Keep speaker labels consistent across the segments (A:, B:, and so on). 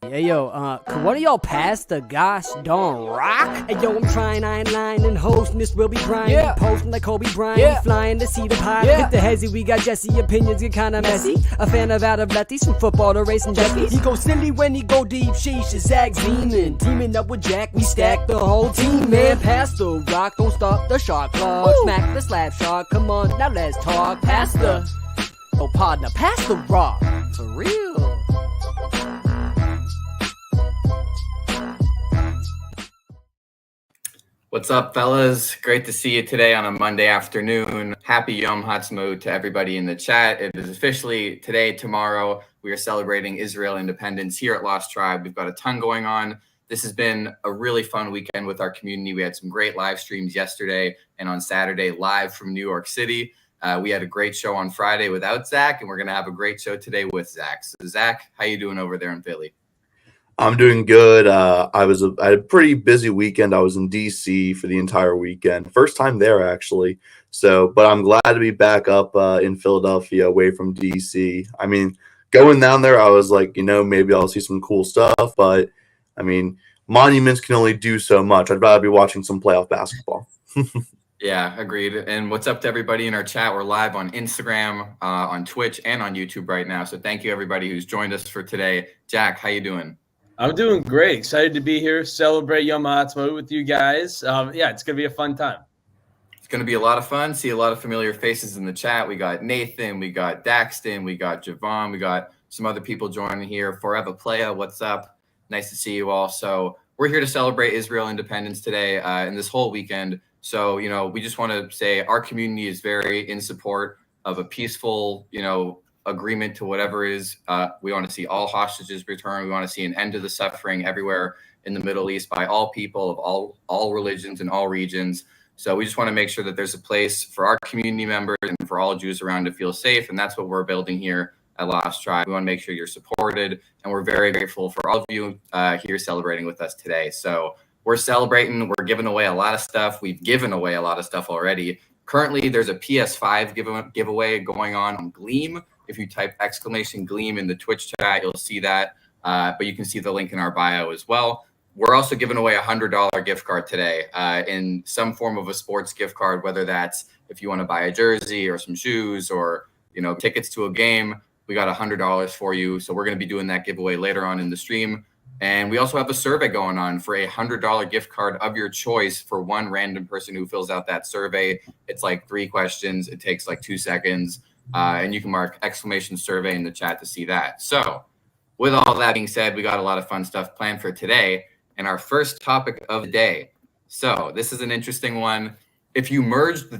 A: Hey yo, could one of y'all pass the gosh darn rock? Hey yo, I'm trying, I ain't lying, and hosting this will be Brian.
B: Yeah.
A: Posting like Kobe Bryant,
B: Yeah.
A: flying to see the pie.
B: Yeah.
A: Hit the hezzy, we got Jesse, opinions get kinda messy. A fan of out of lefties, from football to racing jet skis. He go silly when he go deep, sheesh, is Zach Zeman. Teaming up with Jack, we stack the whole team, man. Pass the rock, don't stop the shot clock. Smack the slap shot, come on, now let's talk. Pass the, oh partner, pass the rock, for real.
C: What's up, fellas? Great to see you today on a Monday afternoon. Happy Yom Ha'atzmaut to everybody in the chat. It is officially today, tomorrow. We are celebrating Israel independence here at Lost Tribe. We've got a ton going on. This has been a really fun weekend with our community. We had some great live streams yesterday and on Saturday live from New York City. We had a great show on Friday without Zach, and we're going to have a great show today with Zach. So, Zach, how you doing over there in Philly?
D: I'm doing good. I had a pretty busy weekend. I was in DC for the entire weekend. First time there, actually. So, but I'm glad to be back up in Philadelphia, away from DC. I mean, going down there, I was like, maybe I'll see some cool stuff. But, I mean, monuments can only do so much. I'd rather be watching some playoff basketball.
C: Yeah, agreed. And what's up to everybody in our chat? We're live on Instagram, on Twitch, and on YouTube right now. So thank you, everybody who's joined us for today. Jack, how you doing?
B: I'm doing great. Excited to be here, celebrate Yom Ha'atzmaut with you guys. Yeah, it's going to be a fun time.
C: It's going to be a lot of fun. See a lot of familiar faces in the chat. We got Nathan, we got Daxton, we got Javon, we got some other people joining here. Forever Playa, what's up? Nice to see you all. So we're here to celebrate Israel independence today and this whole weekend. So, we just want to say our community is very in support of a peaceful, agreement to whatever is. We want to see all hostages returned. We want to see an end to the suffering everywhere in the Middle East by all people of all religions and all regions. So we just want to make sure that there's a place for our community members and for all Jews around to feel safe. And that's what we're building here at Lost Tribe. We want to make sure you're supported. And we're very grateful for all of you here celebrating with us today. So we're celebrating. We're giving away a lot of stuff. We've given away a lot of stuff already. Currently, there's a PS5 giveaway going on Gleam. If you type !Gleam in the Twitch chat, you'll see that. But you can see the link in our bio as well. We're also giving away a $100 gift card today in some form of a sports gift card, whether that's if you want to buy a jersey or some shoes or, tickets to a game. We got $100 for you. So we're going to be doing that giveaway later on in the stream. And we also have a survey going on for a $100 gift card of your choice for one random person who fills out that survey. It's like 3 questions. It takes like 2 seconds. And you can mark !Survey in the chat to see that. So with all that being said, we got a lot of fun stuff planned for today. And our first topic of the day. So this is an interesting one. If you merge the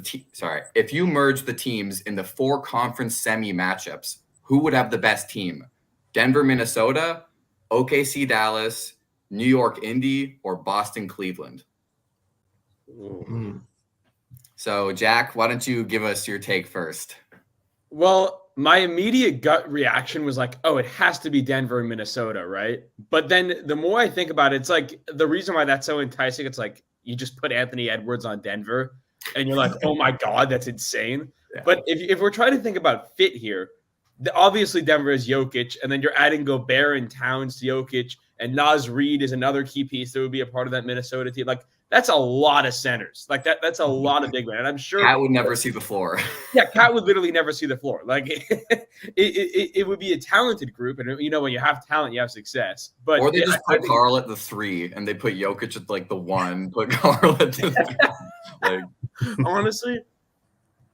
C: teams in the 4 conference semi matchups, who would have the best team? Denver, Minnesota, OKC, Dallas, New York, Indy, or Boston, Cleveland? So Jack, why don't you give us your take first?
B: Well, my immediate gut reaction was like, oh, it has to be Denver and Minnesota, right? But then the more I think about it, it's like the reason why that's so enticing, it's like you just put Anthony Edwards on Denver and you're like, oh my God, that's insane. Yeah. But if we're trying to think about fit here, obviously Denver is Jokic, and then you're adding Gobert and Towns to Jokic, and Naz Reid is another key piece that would be a part of that Minnesota team. Like, that's a lot of centers. Like that's a lot of big men. And I'm sure
C: Cat would never see the floor.
B: Yeah, Cat would literally never see the floor. Like it would be a talented group, and when you have talent, you have success. But
C: or they just put Karl at the 3, and they put Jokic at like the 1. Put Karl at the 3. Like
B: honestly,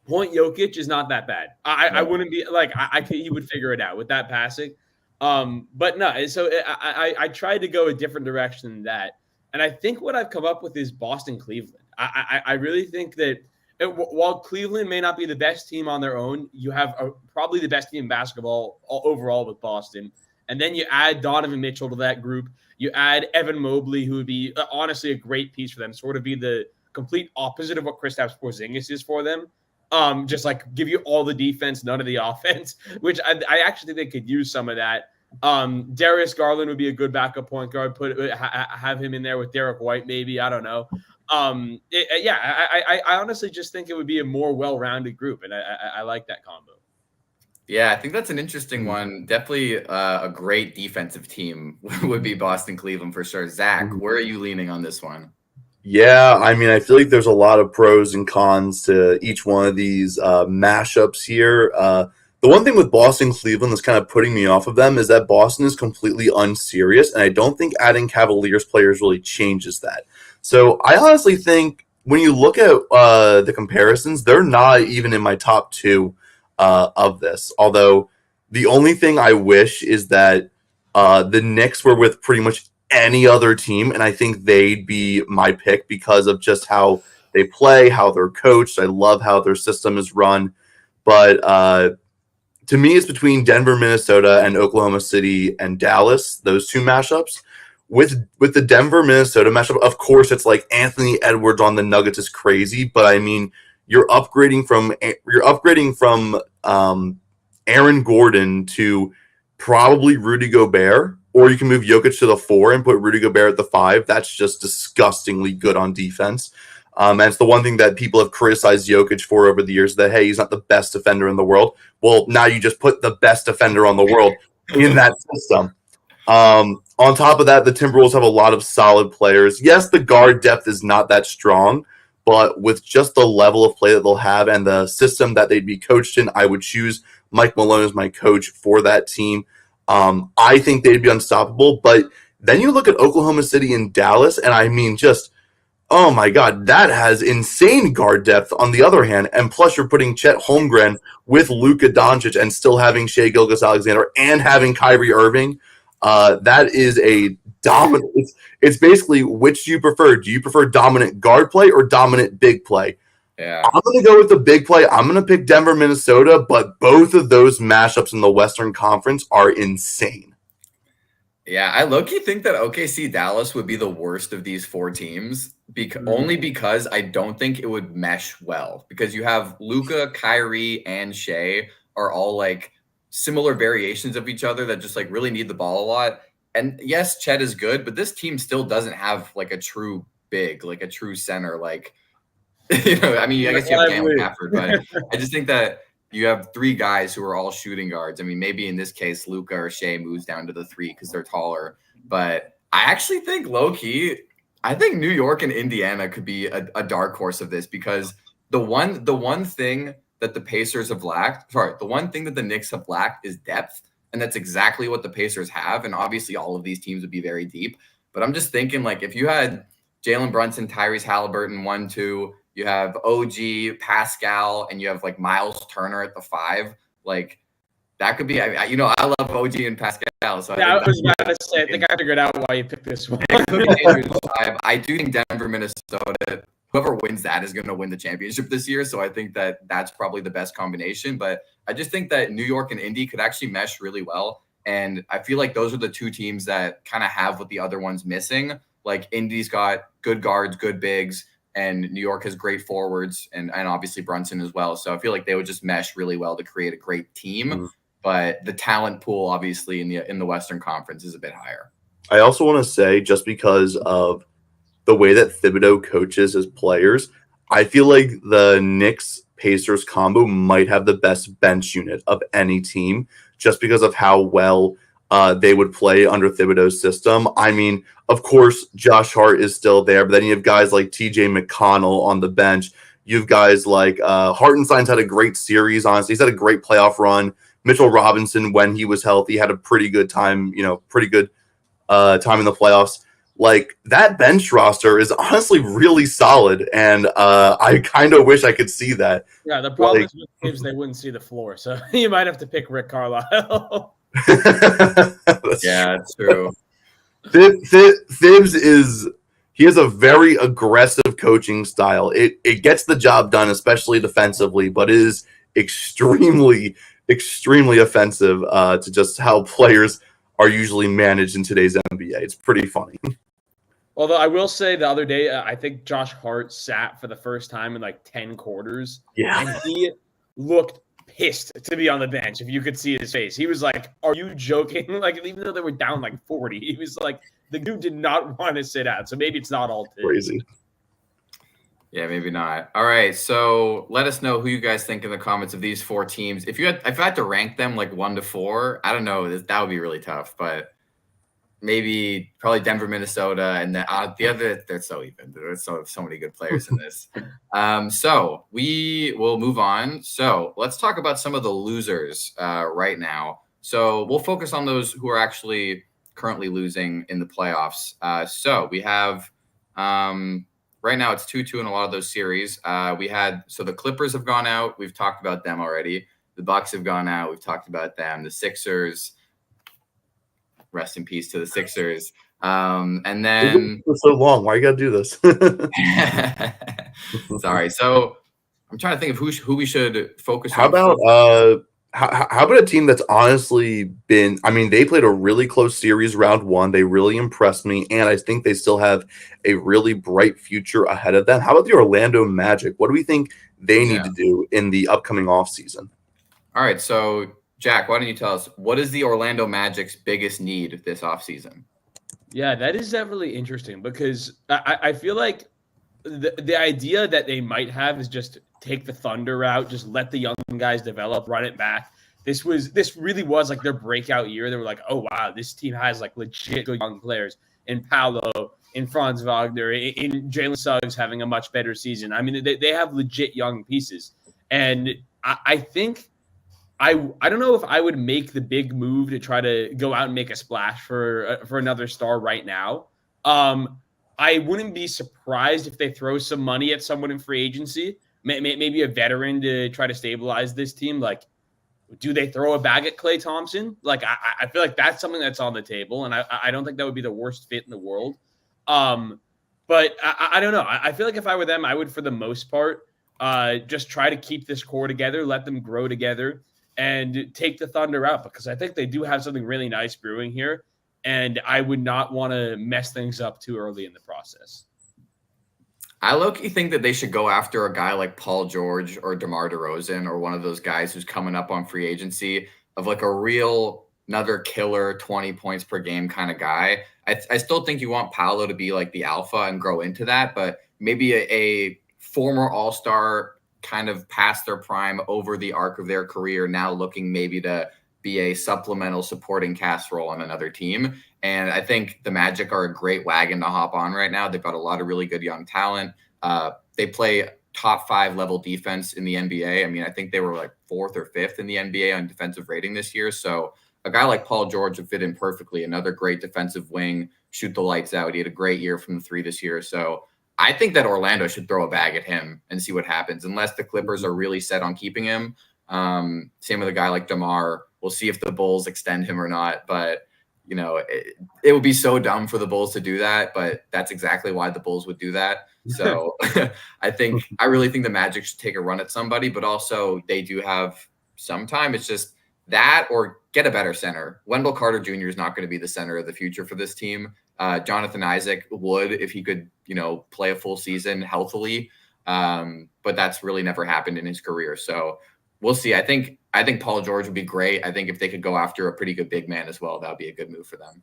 B: Point Jokic is not that bad. I wouldn't be like he would figure it out with that passing. But no, so I tried to go a different direction than that. And I think what I've come up with is Boston, Cleveland. I really think that while Cleveland may not be the best team on their own, you have probably the best team in basketball overall with Boston. And then you add Donovan Mitchell to that group. You add Evan Mobley, who would be honestly a great piece for them, sort of be the complete opposite of what Kristaps Porzingis is for them. Just like give you all the defense, none of the offense, which I actually think they could use some of that. Darius Garland would be a good backup point guard. Have him in there with Derek White, maybe. I don't know. I honestly just think it would be a more well-rounded group, and I like that combo.
C: Yeah, I think that's an interesting one. Definitely a great defensive team would be Boston Cleveland for sure. Zach, where are you leaning on this one?
D: Yeah, I mean, I feel like there's a lot of pros and cons to each one of these mashups here. The one thing with Boston Cleveland that's kind of putting me off of them is that Boston is completely unserious, and I don't think adding Cavaliers players really changes that. So I honestly think when you look at the comparisons, they're not even in my top two of this. Although the only thing I wish is that the Knicks were with pretty much any other team, and I think they'd be my pick because of just how they play, how they're coached. I love how their system is run. But to me, it's between Denver, Minnesota, and Oklahoma City and Dallas, those two mashups. With the Denver, Minnesota mashup, of course, it's like Anthony Edwards on the Nuggets is crazy, but I mean, you're upgrading from Aaron Gordon to probably Rudy Gobert, or you can move Jokic to the 4 and put Rudy Gobert at the 5. That's just disgustingly good on defense. And it's the one thing that people have criticized Jokic for over the years, that, hey, he's not the best defender in the world. Well, now you just put the best defender on the world in that system. On top of that, the Timberwolves have a lot of solid players. Yes, the guard depth is not that strong, but with just the level of play that they'll have and the system that they'd be coached in, I would choose Mike Malone as my coach for that team. I think they'd be unstoppable. But then you look at Oklahoma City and Dallas, and I mean, just, oh my God, that has insane guard depth on the other hand. And plus, you're putting Chet Holmgren with Luka Doncic and still having Shai Gilgeous-Alexander and having Kyrie Irving. That is a dominant. It's basically, which do you prefer? Do you prefer dominant guard play or dominant big play?
C: Yeah,
D: I'm going to go with the big play. I'm going to pick Denver, Minnesota, but both of those mashups in the Western Conference are insane.
C: Yeah, I low-key think that OKC Dallas would be the worst of these four teams, only because I don't think it would mesh well. Because you have Luka, Kyrie, and Shai are all like similar variations of each other that just like really need the ball a lot. And yes, Chet is good, but this team still doesn't have like a true big, like a true center. Like, I mean, I guess you have Cam Gafford, but I just think that you have three guys who are all shooting guards. I mean, maybe in this case, Luka or Shai moves down to the 3 because they're taller. But I actually think low-key, I think New York and Indiana could be a dark horse of this, because the one thing that the Pacers have lacked, the one thing that the Knicks have lacked is depth. And that's exactly what the Pacers have. And obviously all of these teams would be very deep. But I'm just thinking, like, if you had Jalen Brunson, Tyrese Halliburton, 1-2, you have OG, Pascal, and you have like Miles Turner at the 5. Like, that could be, I love OG and Pascal. So
B: yeah, I was about to say, I think I figured out why you picked this one.
C: I do think Denver, Minnesota, whoever wins that is going to win the championship this year. So I think that that's probably the best combination. But I just think that New York and Indy could actually mesh really well. And I feel like those are the two teams that kind of have what the other one's missing. Like, Indy's got good guards, good bigs, and New York has great forwards and obviously Brunson as well. So I feel like they would just mesh really well to create a great team. Mm-hmm. But the talent pool, obviously, in the Western Conference is a bit higher.
D: I also want to say, just because of the way that Thibodeau coaches his players, I feel like the Knicks-Pacers combo might have the best bench unit of any team, just because of how well they would play under Thibodeau's system. I mean, of course, Josh Hart is still there, but then you have guys like TJ McConnell on the bench. You have guys like Hartenstein's had a great series, honestly. He's had a great playoff run. Mitchell Robinson, when he was healthy, had a pretty good time, time in the playoffs. Like, that bench roster is honestly really solid, and I kind of wish I could see that.
B: Yeah, the problem is with teams, they wouldn't see the floor, so you might have to pick Rick Carlisle.
C: Yeah, it's true.
D: Thibs he has a very aggressive coaching style. It gets the job done, especially defensively, but it is extremely offensive to just how players are usually managed in today's NBA. It's pretty funny.
B: Although I will say, the other day, I think Josh Hart sat for the first time in like 10 quarters.
D: Yeah.
B: And he looked pissed to be on the bench. If you could see his face, he was like, "Are you joking?" Like, even though they were down like 40, he was like, the dude did not want to sit out. So maybe it's not all
D: crazy.
C: Yeah, maybe not. All right, so let us know who you guys think in the comments of these 4 teams. If I had to rank them like 1 to 4, I don't know, that would be really tough, but maybe probably Denver, Minnesota, and the other. They're so even. There's so many good players in this. So we will move on. So let's talk about some of the losers right now. So we'll focus on those who are actually currently losing in the playoffs. So we have. Right now, it's 2-2 in a lot of those series. The Clippers have gone out. We've talked about them already. The Bucks have gone out. We've talked about them. The Sixers, rest in peace to the Sixers. And then
D: for so long, why you gotta do this?
C: Sorry. So I'm trying to think of who we should focus
D: How
C: on.
D: about how about a team that's honestly been, I mean, they played a really close series round 1. They really impressed me, and I think they still have a really bright future ahead of them. How about the Orlando Magic? What do we think they need to do in the upcoming offseason?
C: All right, so Jack, why don't you tell us, what is the Orlando Magic's biggest need this offseason?
B: Yeah, that is definitely interesting because I feel like the idea that they might have is just take the Thunder route, just let the young guys develop, run it back. This really was like their breakout year. They were like, oh wow, this team has like legit good young players in Paolo, in Franz Wagner, in Jalen Suggs having a much better season. I mean, they have legit young pieces, and I think I don't know if I would make the big move to try to go out and make a splash for another star right now. I wouldn't be surprised if they throw some money at someone in free agency, maybe a veteran to try to stabilize this team. Like, do they throw a bag at Klay Thompson? Like, I feel like that's something that's on the table, and I don't think that would be the worst fit in the world. But I don't know. I feel like if I were them, I would, for the most part, just try to keep this core together, let them grow together, and take the Thunder out, because I think they do have something really nice brewing here. And I would not want to mess things up too early in the process.
C: I low-key think that they should go after a guy like Paul George or DeMar DeRozan, or one of those guys who's coming up on free agency, of like a real another killer 20 points per game kind of guy. I still think you want Paolo to be like the alpha and grow into that, but maybe a former all-star kind of past their prime over the arc of their career, now looking maybe to be a supplemental supporting cast role on another team. And I think the Magic are a great wagon to hop on right now. They've got a lot of really good young talent. They play top 5 level defense in the NBA. I mean, I think they were like 4th or 5th in the NBA on defensive rating this year. So a guy like Paul George would fit in perfectly. Another great defensive wing, shoot the lights out. He had a great year from the 3 this year. So I think that Orlando should throw a bag at him and see what happens, unless the Clippers are really set on keeping him. Same with a guy like DeMar. We'll see if the Bulls extend him or not. But, you know, it would be so dumb for the Bulls to do that. But that's exactly why the Bulls would do that. So I really think the Magic should take a run at somebody. But also they do have some time. It's just that, or get a better center. Wendell Carter Jr. is not going to be the center of the future for this team. Jonathan Isaac would, if he could, you know, play a full season healthily. But that's really never happened in his career. So we'll see. I think Paul George would be great. I think if they could go after a pretty good big man as well, that would be a good move for them.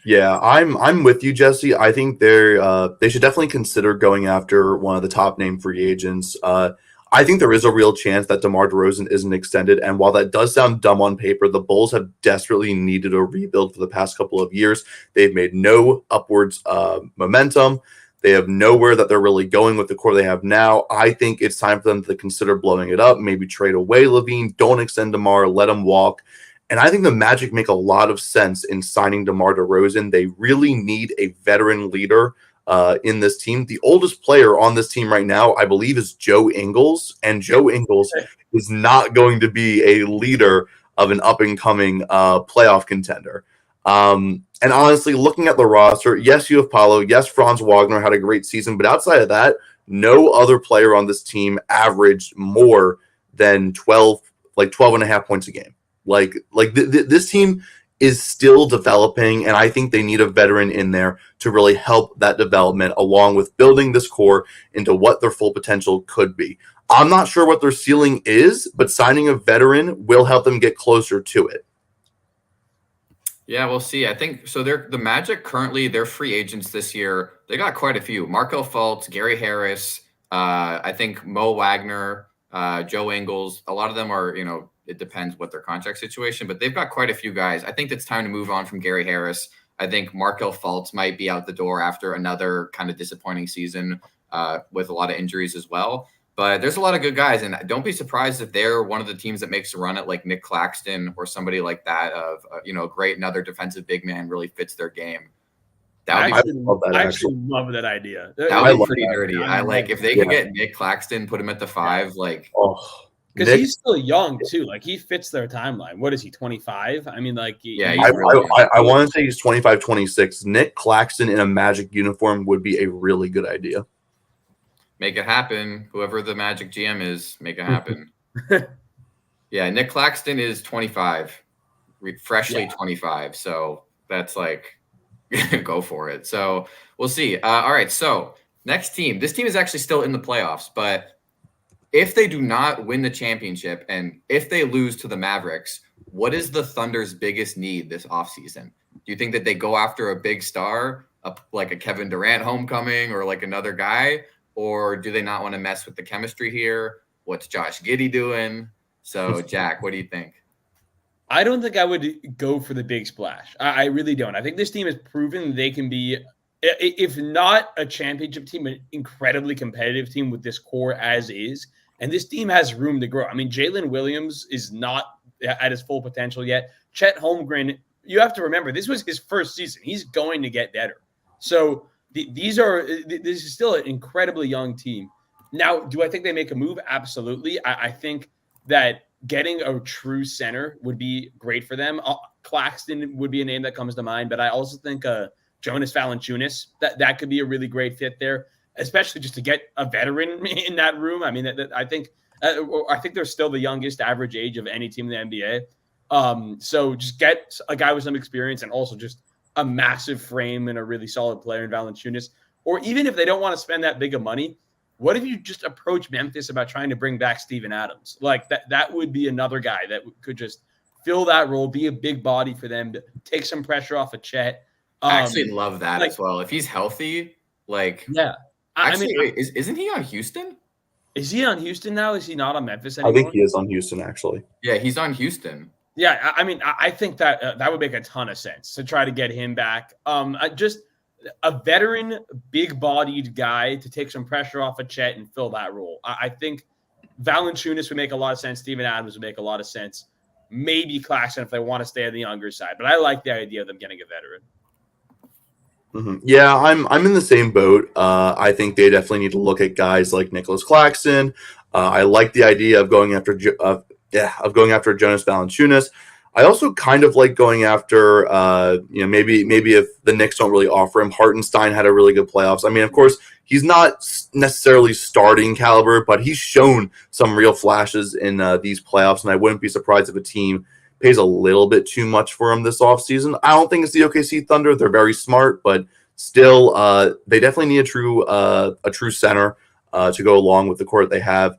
D: Yeah, I'm with you, Jesse. I think they should definitely consider going after one of the top name free agents. I think there is a real chance that DeMar DeRozan isn't extended. And while that does sound dumb on paper, the Bulls have desperately needed a rebuild for the past couple of years. They've made no upwards momentum. They have nowhere that they're really going with the core they have now. I think it's time for them to consider blowing it up, maybe trade away LaVine, don't extend DeMar, let him walk. And I think the Magic make a lot of sense in signing DeMar DeRozan. They really need a veteran leader in this team. The oldest player on this team right now, I believe, is Joe Ingles. And Joe Ingles is not going to be a leader of an up-and-coming playoff contender. And honestly, looking at the roster, yes, you have Paolo. Yes, Franz Wagner had a great season. But outside of that, no other player on this team averaged more than 12 and a half points a game. This team is still developing, and I think they need a veteran in there to really help that development, along with building this core into what their full potential could be. I'm not sure what their ceiling is, but signing a veteran will help them get closer to it.
C: Yeah, we'll see. I think so. They're the Magic currently. They're free agents this year. They got quite a few: Markel Fultz, Gary Harris. I think Mo Wagner, Joe Ingles. A lot of them are, it depends what their contract situation, but they've got quite a few guys. I think it's time to move on from Gary Harris. I think Markel Fultz might be out the door after another kind of disappointing season with a lot of injuries as well. But there's a lot of good guys, and don't be surprised if they're one of the teams that makes a run at like Nick Claxton or somebody like that of, great another defensive big man really fits their game.
B: I actually love that idea.
C: That would be pretty nerdy. I like if they could get Nick Claxton, put him at the 5,
B: because he's still young too. Like he fits their timeline. What is he, 25? I mean, like
D: I want to say he's 25, 26. Nick Claxton in a Magic uniform would be a really good idea.
C: Make it happen. Whoever the Magic GM is, make it happen. Yeah, Nick Claxton is 25, freshly 25. So that's like, go for it. So we'll see. All right. So next team. This team is actually still in the playoffs, but if they do not win the championship and if they lose to the Mavericks, what is the Thunder's biggest need this offseason? Do you think that they go after a big star, like a Kevin Durant homecoming or like another guy? Or do they not want to mess with the chemistry here? What's Josh Giddey doing? So, Jack, what do you think?
B: I don't think I would go for the big splash. I really don't. I think this team has proven they can be, if not a championship team, an incredibly competitive team with this core as is. And this team has room to grow. I mean, Jalen Williams is not at his full potential yet. Chet Holmgren, you have to remember, this was his first season. He's going to get better. So, this is still an incredibly young team. Now, do I think they make a move? Absolutely. I think that getting a true center would be great for them. Claxton would be a name that comes to mind, but I also think Jonas Valanciunas, that could be a really great fit there, especially just to get a veteran in that room. I mean, I think they're still the youngest average age of any team in the NBA. So just get a guy with some experience and also just a massive frame and a really solid player in Valanciunas. Or even if they don't want to spend that big of money, what if you just approach Memphis about trying to bring back Steven Adams? Like that would be another guy that could just fill that role, be a big body for them, to take some pressure off of Chet.
C: I actually love that as well. If he's healthy,
B: yeah.
C: Wait, isn't he on Houston?
B: Is he on Houston now? Is he not on Memphis anymore?
D: I think he is on Houston, actually.
C: Yeah, he's on Houston.
B: Yeah, I mean, I think that that would make a ton of sense to try to get him back. Just a veteran, big-bodied guy to take some pressure off of Chet and fill that role. I think Valanciunas would make a lot of sense. Steven Adams would make a lot of sense. Maybe Claxton if they want to stay on the younger side. But I like the idea of them getting a veteran.
D: Mm-hmm. Yeah, I'm in the same boat. I think they definitely need to look at guys like Nicholas Claxton. I like the idea of going after Jonas Valanciunas. I also kind of like going after, maybe if the Knicks don't really offer him. Hartenstein had a really good playoffs. I mean, of course, he's not necessarily starting caliber, but he's shown some real flashes in these playoffs, and I wouldn't be surprised if a team pays a little bit too much for him this offseason. I don't think it's the OKC Thunder. They're very smart, but still, they definitely need a true center to go along with the core they have.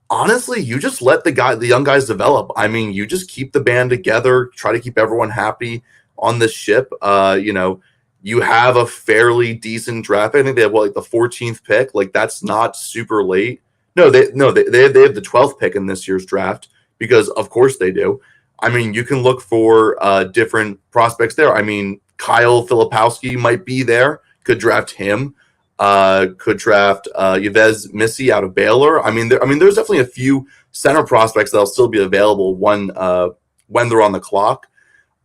D: Honestly, you just let the young guys develop. I mean, you just keep the band together, try to keep everyone happy on this ship. You have a fairly decent draft. I think they have the 14th pick. Like, that's not super late. No, they have the 12th pick in this year's draft because of course they do. I mean, you can look for different prospects there. I mean, Kyle Filipowski might be there. Could draft him. Could draft Yves Missy out of Baylor. I mean, there's definitely a few center prospects that'll still be available when they're on the clock.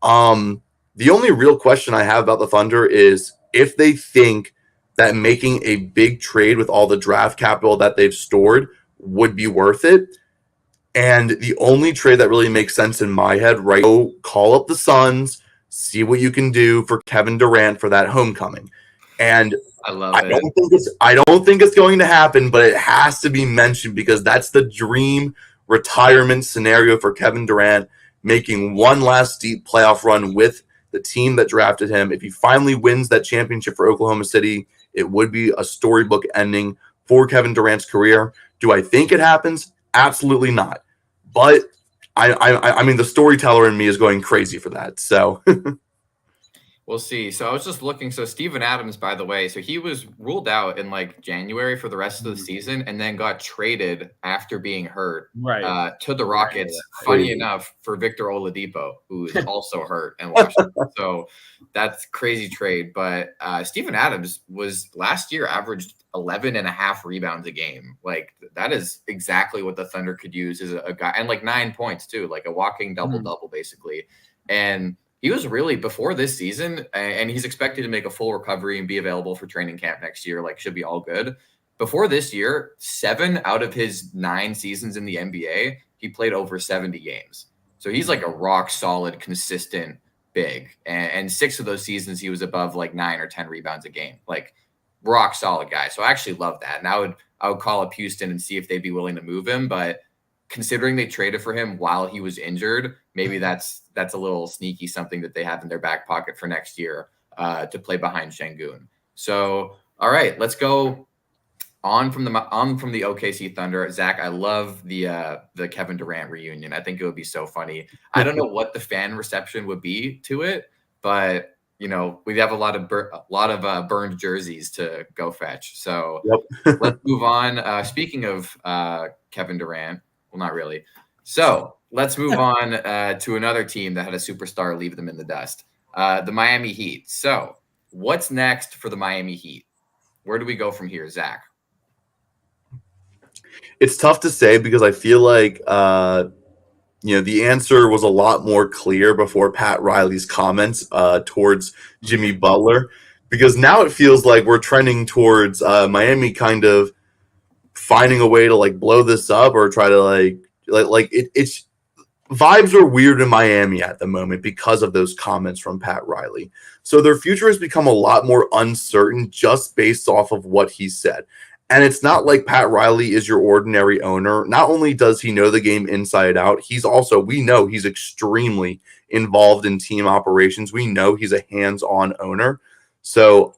D: The only real question I have about the Thunder is if they think that making a big trade with all the draft capital that they've stored would be worth it. And the only trade that really makes sense in my head, right? Go call up the Suns, see what you can do for Kevin Durant for that homecoming. And
C: I don't
D: think it's going to happen, but it has to be mentioned because that's the dream retirement scenario for Kevin Durant, making one last deep playoff run with the team that drafted him. If he finally wins that championship for Oklahoma City, it would be a storybook ending for Kevin Durant's career. Do I think it happens? Absolutely not. But I mean, the storyteller in me is going crazy for that. So
C: We'll see. So I was just looking. So Steven Adams, by the way, so he was ruled out in like January for the rest of the season, and then got traded after being hurt to the Rockets. Funny enough, for Victor Oladipo, who is also hurt in Washington. So that's crazy trade. But Steven Adams was last year averaged 11.5 rebounds a game. Like that is exactly what the Thunder could use as a guy, and like 9 points too, like a walking double basically. And he was really before this season, and he's expected to make a full recovery and be available for training camp next year. Like, should be all good. Before this year, 7 out of his 9 seasons in the NBA, he played over 70 games. So he's like a rock solid, consistent big. And 6 of those seasons, he was above like 9 or 10 rebounds a game. Like, rock solid guy. So I actually love that. And I would call up Houston and see if they'd be willing to move him. But considering they traded for him while he was injured, maybe that's a little sneaky something that they have in their back pocket for next year to play behind Şengün. So, all right, let's go on from the OKC Thunder. Zach, I love the Kevin Durant reunion. I think it would be so funny. I don't know what the fan reception would be to it, but you know, we have a lot of burned jerseys to go fetch. So let's move on. Speaking of Kevin Durant. Well, not really. So let's move on to another team that had a superstar leave them in the dust, the Miami Heat. So what's next for the Miami Heat? Where do we go from here, Zach?
D: It's tough to say because I feel like, the answer was a lot more clear before Pat Riley's comments towards Jimmy Butler, because now it feels like we're trending towards Miami kind of finding a way to like blow this up or try to it's vibes are weird in Miami at the moment because of those comments from Pat Riley. So their future has become a lot more uncertain just based off of what he said. And it's not like Pat Riley is your ordinary owner. Not only does he know the game inside out, we know he's extremely involved in team operations. We know he's a hands-on owner. So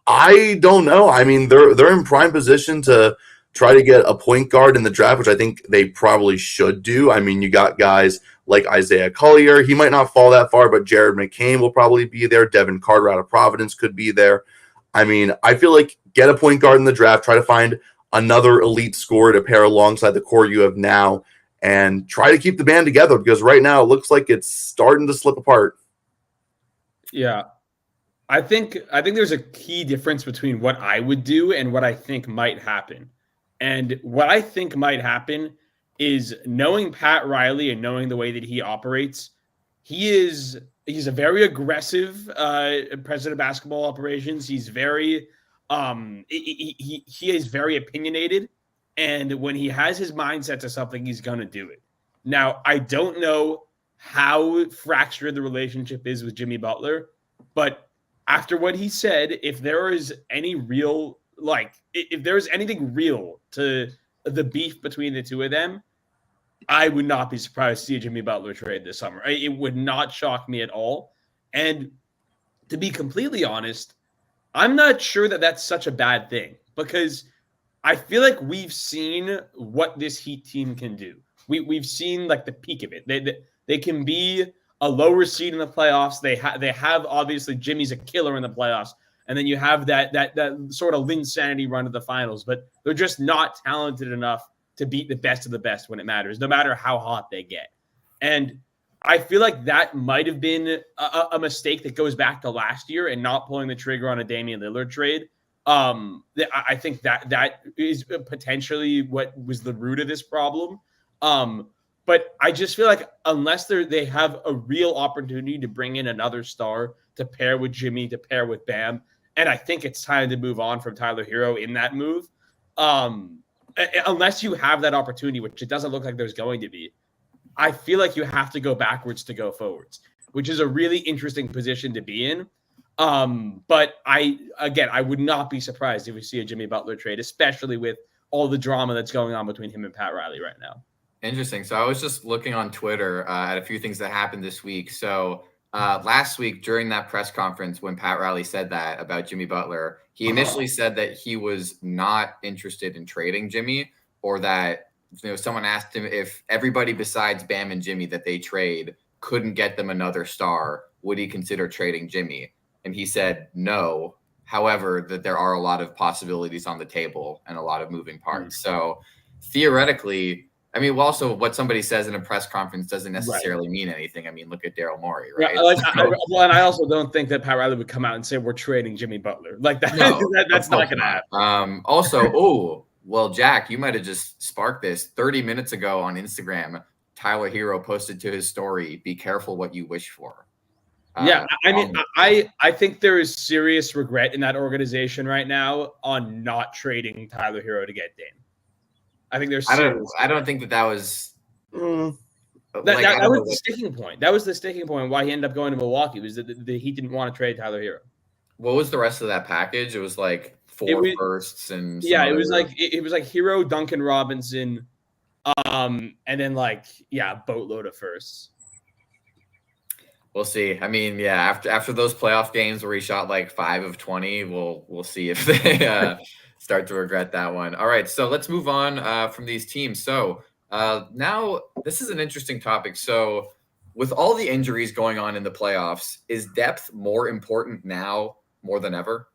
D: I don't know. I mean, they're in prime position to try to get a point guard in the draft, which I think they probably should do. I mean, you got guys like Isaiah Collier. He might not fall that far, but Jared McCain will probably be there. Devin Carter out of Providence could be there. I mean, I feel like get a point guard in the draft, try to find another elite scorer to pair alongside the core you have now, and try to keep the band together, because right now it looks like it's starting to slip apart.
B: Yeah. I think there's a key difference between what I would do and what I think might happen. And what I think might happen is, knowing Pat Riley and knowing the way that he operates, he's a very aggressive president of basketball operations. He's very he is very opinionated, and when he has his mindset to something, he's going to do it. Now, I don't know how fractured the relationship is with Jimmy Butler, but after what he said, if there is any real if there's anything real to the beef between the two of them, I would not be surprised to see a Jimmy Butler trade this summer. It would not shock me at all. And to be completely honest, I'm not sure that that's such a bad thing, because I feel like we've seen what this Heat team can do. We've seen like the peak of it. They can be a lower seed in the playoffs. They have obviously Jimmy's a killer in the playoffs. And then you have that sort of Linsanity run to the finals, but they're just not talented enough to beat the best of the best when it matters, no matter how hot they get. And I feel like that might have been a mistake that goes back to last year and not pulling the trigger on a Damian Lillard trade. I think that is potentially what was the root of this problem. But I just feel like unless they have a real opportunity to bring in another star to pair with Jimmy, to pair with Bam, and I think it's time to move on from Tyler Hero in that move. Unless you have that opportunity, which it doesn't look like there's going to be, I feel like you have to go backwards to go forwards, which is a really interesting position to be in. But I would not be surprised if we see a Jimmy Butler trade, especially with all the drama that's going on between him and Pat Riley right now.
C: Interesting. So I was just looking on Twitter at a few things that happened this week. So last week during that press conference, when Pat Riley said that about Jimmy Butler, he initially said that he was not interested in trading Jimmy, or that someone asked him if everybody besides Bam and Jimmy that they trade couldn't get them another star, would he consider trading Jimmy? and he said no. However, that there are a lot of possibilities on the table and a lot of moving parts. So theoretically, I mean, well, also what somebody says in a press conference doesn't necessarily mean anything. I mean, look at Daryl Morey, right?
B: And I also don't think that Pat Riley would come out and say we're trading Jimmy Butler like that.
C: No,
B: that's not going to happen.
C: Also, well, Jack, you might have just sparked this 30 minutes ago on Instagram. Tyler Hero posted to his story, "Be careful what you wish for."
B: Yeah, I mean, I think there is serious regret in that organization right now on not trading Tyler Hero to get Dame. I think there's.
C: I don't think that was.
B: That was the sticking point. That was the sticking point why he ended up going to Milwaukee, was that he didn't want to trade Tyler Hero.
C: What was the rest of that package? It was like four firsts and
B: it was like Hero, Duncan Robinson, and then boatload of firsts.
C: We'll see. I mean, yeah, after those playoff games where he shot like 5 of 20, we'll see if they start to regret that one. All right, so let's move on from these teams. So now this is an interesting topic. So with all the injuries going on in the playoffs, is depth more important now more than ever?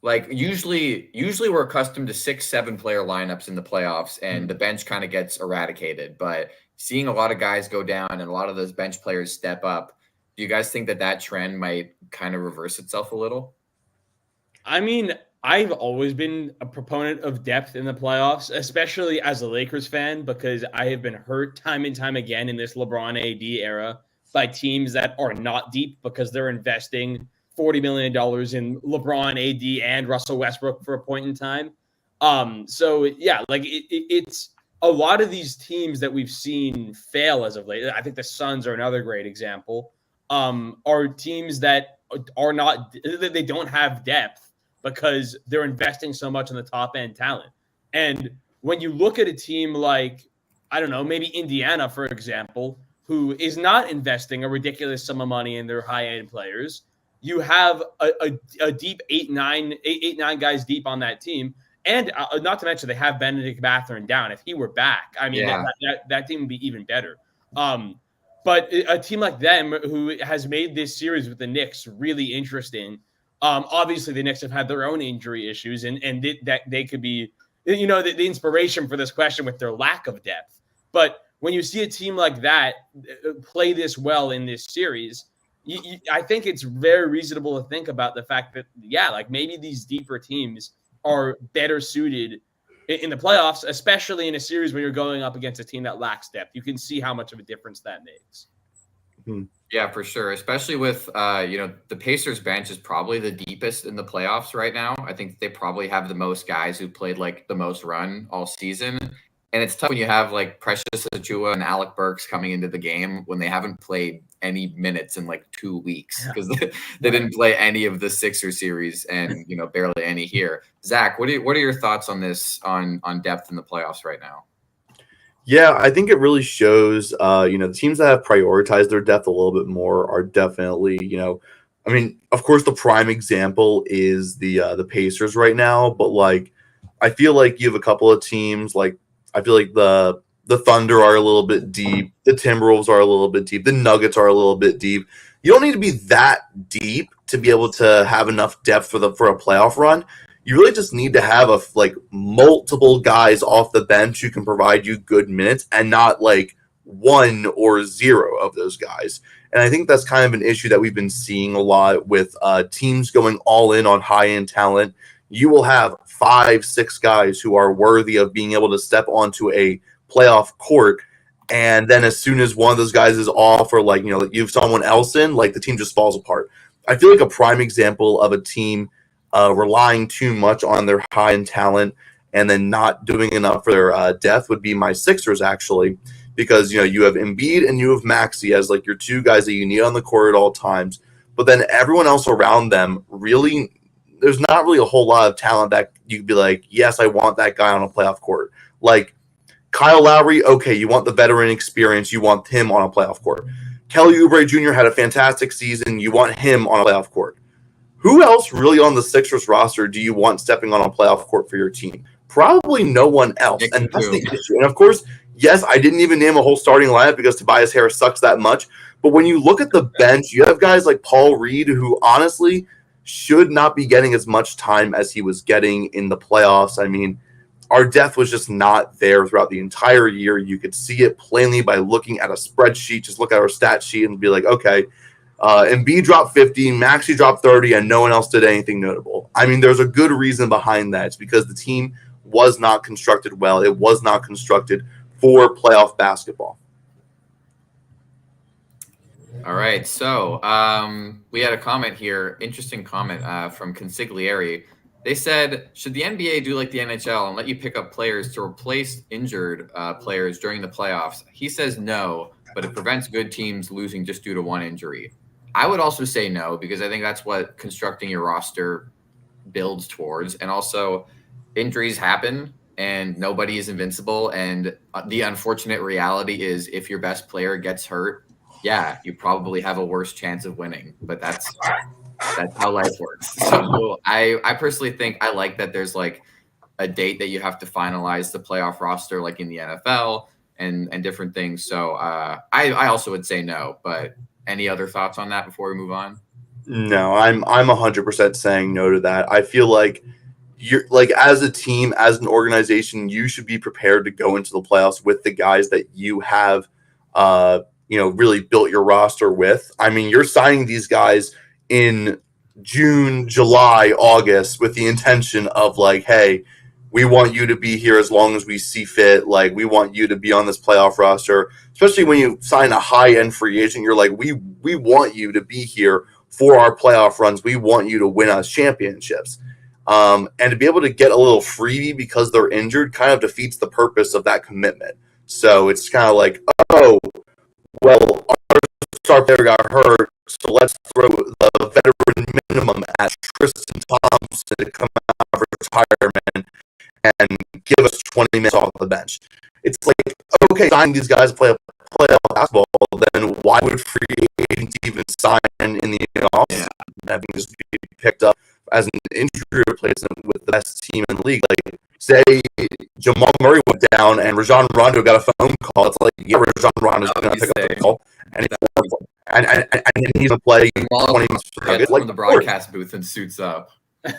C: Like usually we're accustomed to 6-7 player lineups in the playoffs, and the bench kind of gets eradicated. But seeing a lot of guys go down and a lot of those bench players step up, do you guys think that trend might kind of reverse itself a little?
B: I mean, I've always been a proponent of depth in the playoffs, especially as a Lakers fan, because I have been hurt time and time again in this LeBron AD era by teams that are not deep because they're investing $40 million in LeBron, AD, and Russell Westbrook for a point in time. It's a lot of these teams that we've seen fail as of late. I think the Suns are another great example. Are teams that are not, they don't have depth because they're investing so much in the top end talent. And when you look at a team like, I don't know, maybe Indiana, for example, who is not investing a ridiculous sum of money in their high end players, you have a deep 8-9 guys deep on that team. And not to mention they have Benedict Mathurin down. If he were back, I mean, that team would be even better. But a team like them who has made this series with the Knicks really interesting. Obviously, the Knicks have had their own injury issues, and that they could be, the inspiration for this question with their lack of depth. But when you see a team like that play this well in this series, I think it's very reasonable to think about the fact that, maybe these deeper teams are better suited in the playoffs, especially in a series when you're going up against a team that lacks depth. You can see how much of a difference that makes.
C: Yeah, for sure. Especially with, the Pacers bench is probably the deepest in the playoffs right now. I think they probably have the most guys who played like the most run all season. And it's tough when you have like Precious Achiuwa and Alec Burks coming into the game when they haven't played any minutes in like 2 weeks because they didn't play any of the Sixers series and, barely any here. Zach, what are your thoughts on this, on depth in the playoffs right now?
D: Yeah, I think it really shows, the teams that have prioritized their depth a little bit more are definitely, of course, the prime example is the Pacers right now. But, I feel like you have a couple of teams, I feel like the Thunder are a little bit deep. The Timberwolves are a little bit deep. The Nuggets are a little bit deep. You don't need to be that deep to be able to have enough depth for a playoff run. You really just need to have multiple guys off the bench who can provide you good minutes and not one or zero of those guys. And I think that's kind of an issue that we've been seeing a lot with teams going all in on high-end talent. You will have 5-6 guys who are worthy of being able to step onto a playoff court. And then as soon as one of those guys is off or you have someone else in, the team just falls apart. I feel like a prime example of a team relying too much on their high-end talent and then not doing enough for their depth would be my Sixers, actually, because you have Embiid and you have Maxey as your two guys that you need on the court at all times. But then everyone else around them really, there's not really a whole lot of talent that you could be yes, I want that guy on a playoff court. Kyle Lowry, okay, you want the veteran experience, you want him on a playoff court. Kelly Oubre Jr. had a fantastic season, you want him on a playoff court. Who else really on the Sixers roster do you want stepping on a playoff court for your team? Probably no one else. And that's the issue. And of course, Yes, I didn't even name a whole starting lineup because Tobias Harris sucks that much. But when you look at the bench, you have guys like Paul Reed, who honestly should not be getting as much time as he was getting in the playoffs. I mean, our depth was just not there throughout the entire year. You could see it plainly by looking at a spreadsheet. Just look at our stat sheet and be like, okay, Embiid dropped 50, Maxey dropped 30, and no one else did anything notable. I mean, there's a good reason behind that. It's because the team was not constructed well. It was not constructed for playoff basketball.
C: All right. So we had a comment here, interesting comment from Consigliere. They said, should the NBA do like the NHL and let you pick up players to replace injured players during the playoffs? He says no, but it prevents good teams losing just due to one injury. I would also say no, because I think that's what constructing your roster builds towards. And also, injuries happen and nobody is invincible. And the unfortunate reality is if your best player gets hurt, yeah, you probably have a worse chance of winning. But that's how life works. So I personally think I like that there's like a date that you have to finalize the playoff roster, like in the NFL and different things. So I also would say no, but any other thoughts on that before we move on?
D: No, I'm 100% saying no to that. I feel like you're like, as a team, as an organization, you should be prepared to go into the playoffs with the guys that you have, really built your roster with. I mean, you're signing these guys in June, July, August with the intention of like, hey, we want you to be here as long as we see fit. Like, we want you to be on this playoff roster, especially when you sign a high-end free agent. You're like, we want you to be here for our playoff runs. We want you to win us championships. And to be able to get a little freebie because they're injured kind of defeats the purpose of that commitment. So it's kind of like, oh, well, our star player got hurt, so let's throw the veteran minimum at Tristan Thompson to come out of retirement and give us 20 minutes off the bench. It's like, okay, signing these guys to play playoff basketball, then why would free agents even sign in the offseason? Having just be picked up as an injury replacement with the best team in the league. Like, say Jamal Murray went down and Rajon Rondo got a phone call. It's like, yeah, Rajon Rondo's going to pick up the call. And he's going to play 20 minutes for Nuggets.
C: Like, the broadcast booth and suits up.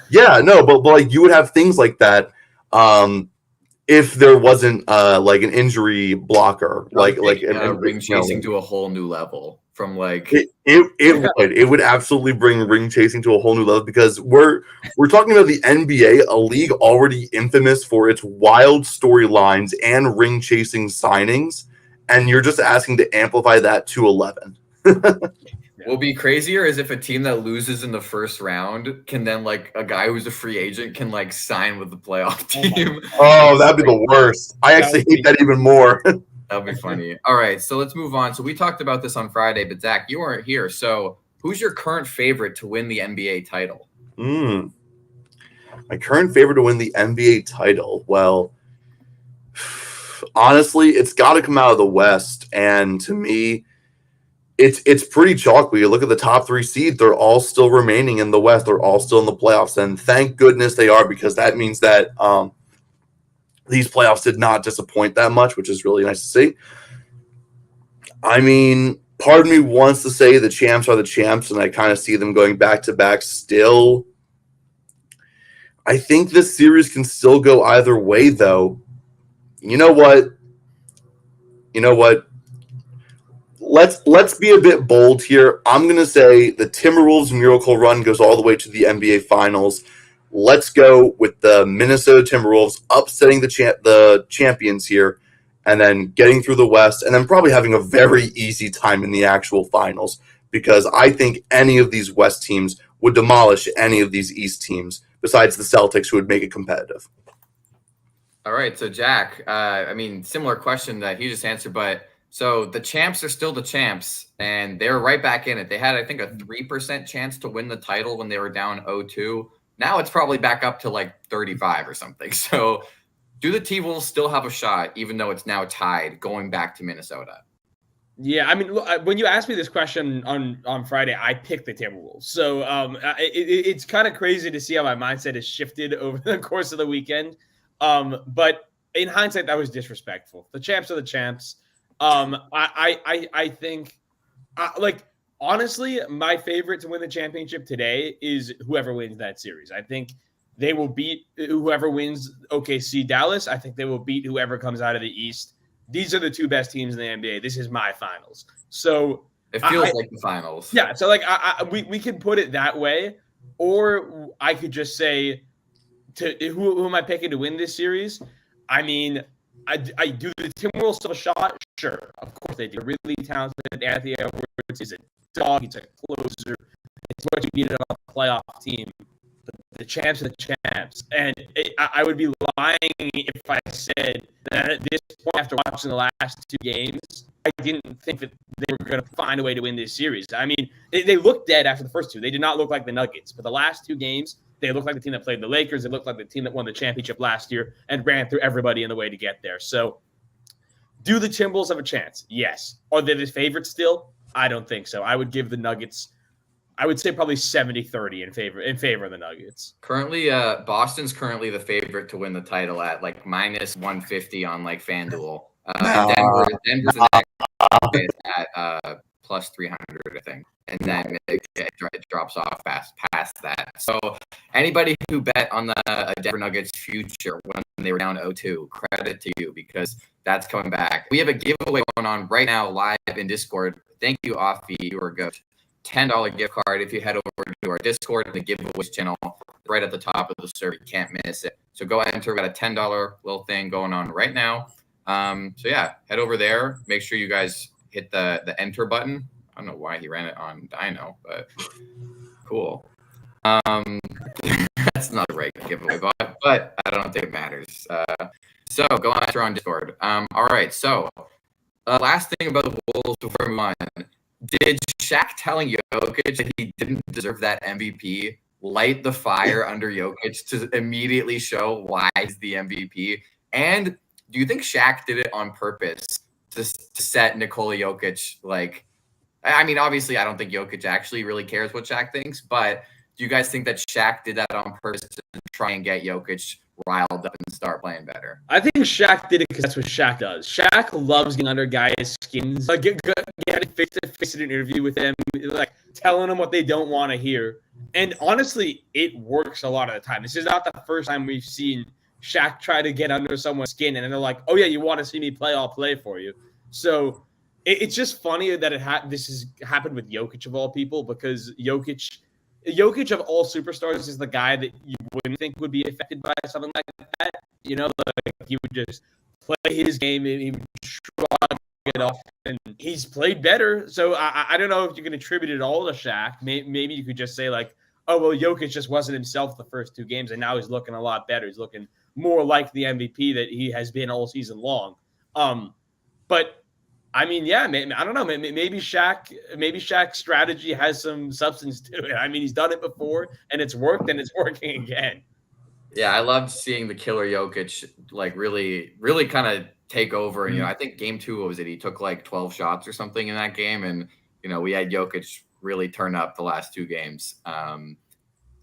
D: Yeah, no, but like, you would have things like that if there wasn't like an injury blocker, like
C: ring chasing to a whole new level. From like
D: it would absolutely bring ring chasing to a whole new level, because we're talking about the NBA, a league already infamous for its wild storylines and ring chasing signings, and you're just asking to amplify that to 11.
C: Will be crazier is if a team that loses in the first round can then, like, a guy who's a free agent can like sign with the playoff team.
D: Oh, that'd be the worst. I actually hate that even more.
C: That'd be funny. All right, so let's move on. So we talked about this on Friday, but Zach, you weren't here. So who's your current favorite to win the NBA title?
D: My current favorite to win the NBA title? Well, honestly, it's got to come out of the West. And to me, it's pretty chalk. When you look at the top three seeds, they're all still remaining in the West. They're all still in the playoffs. And thank goodness they are, because that means that these playoffs did not disappoint that much, which is really nice to see. I mean, part of me wants to say the champs are the champs, and I kind of see them going back-to-back still. I think this series can still go either way, though. You know what? Let's be a bit bold here. I'm going to say the Timberwolves miracle run goes all the way to the NBA Finals. Let's go with the Minnesota Timberwolves upsetting the champions here, and then getting through the West, and then probably having a very easy time in the actual finals, because I think any of these West teams would demolish any of these East teams besides the Celtics, who would make it competitive.
C: All right, so Jack, similar question that he just answered, but so the champs are still the champs, and they're right back in it. They had, I think, a 3% chance to win the title when they were down 0-2. Now it's probably back up to like 35 or something. So do the T-Wolves still have a shot, even though it's now tied, going back to Minnesota?
B: Yeah, I mean, when you asked me this question on Friday, I picked the Timberwolves. So it's kind of crazy to see how my mindset has shifted over the course of the weekend. But in hindsight, that was disrespectful. The champs are the champs. I think, like, honestly, my favorite to win the championship today is whoever wins that series. I think they will beat whoever wins OKC Dallas. I think they will beat whoever comes out of the East. These are the two best teams in the NBA. This is my finals. So
C: it feels like the finals.
B: Yeah. So like we can put it that way, or I could just say who am I picking to win this series? I mean, I do the Timberwolves still a shot? Sure, of course they do. Really talented. Anthony Edwards is a dog. He's a closer. It's what you need on a playoff team. The champs are the champs. And I would be lying if I said that at this point, after watching the last two games, I didn't think that they were going to find a way to win this series. I mean, they looked dead after the first two. They did not look like the Nuggets. But the last two games, they looked like the team that played the Lakers. They looked like the team that won the championship last year and ran through everybody in the way to get there. So do the Timberwolves have a chance? Yes. Are they the favorites still? I don't think so. I would give the Nuggets, I would say probably 70-30 in favor of the Nuggets.
C: Currently, Boston's currently the favorite to win the title at like minus 150 on like FanDuel. Denver's the next at plus 300, I think. And then it drops off past that. So anybody who bet on the Denver Nuggets future when they were down 0-2, credit to you because that's coming back. We have a giveaway going on right now live in Discord. Thank you, Offie. You are good. $10 gift card if you head over to our Discord and the giveaways channel right at the top of the server. You can't miss it. So go enter. We got a $10 little thing going on right now. So yeah, head over there. Make sure you guys hit the enter button. I don't know why he ran it on Dino, but cool. That's not a regular giveaway, but I don't think it matters. So go on Discord. All right. So last thing about the Wolves before we move on. Did Shaq telling Jokic that he didn't deserve that MVP light the fire under Jokic to immediately show why he's the MVP? And do you think Shaq did it on purpose to set Nikola Jokic like? I mean, obviously, I don't think Jokic actually really cares what Shaq thinks, but do you guys think that Shaq did that on purpose to try and get Jokic riled up and start playing better?
B: I think Shaq did it because that's what Shaq does. Shaq loves getting under guys' skins, like getting face-to-face in an interview with them, like telling them what they don't want to hear. And honestly, it works a lot of the time. This is not the first time we've seen Shaq try to get under someone's skin, and then they're like, "Oh yeah, you want to see me play? I'll play for you." So it's just funny that this has happened with Jokic of all people, because Jokic of all superstars is the guy that you wouldn't think would be affected by something like that. You know, like he would just play his game and he would shrug it off, and he's played better. So I don't know if you can attribute it all to Shaq. Maybe you could just say like, oh, well, Jokic just wasn't himself the first two games, and now he's looking a lot better. He's looking more like the MVP that he has been all season long. But I mean, yeah, I don't know. Maybe Shaq's strategy has some substance to it. I mean, he's done it before, and it's worked, and it's working again.
C: Yeah, I loved seeing the killer Jokic like really, really kind of take over. And, you know, I think game 2, what was it? He took like 12 shots or something in that game, and you know, we had Jokic really turn up the last 2 games.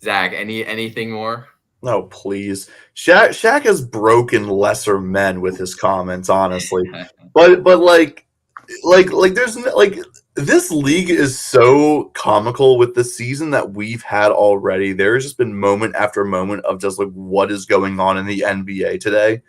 C: Zach, anything more?
D: No, please. Shaq has broken lesser men with his comments, honestly. but like there's like this league is so comical with the season that we've had already. There's just been moment after moment of just like what is going on in the NBA today.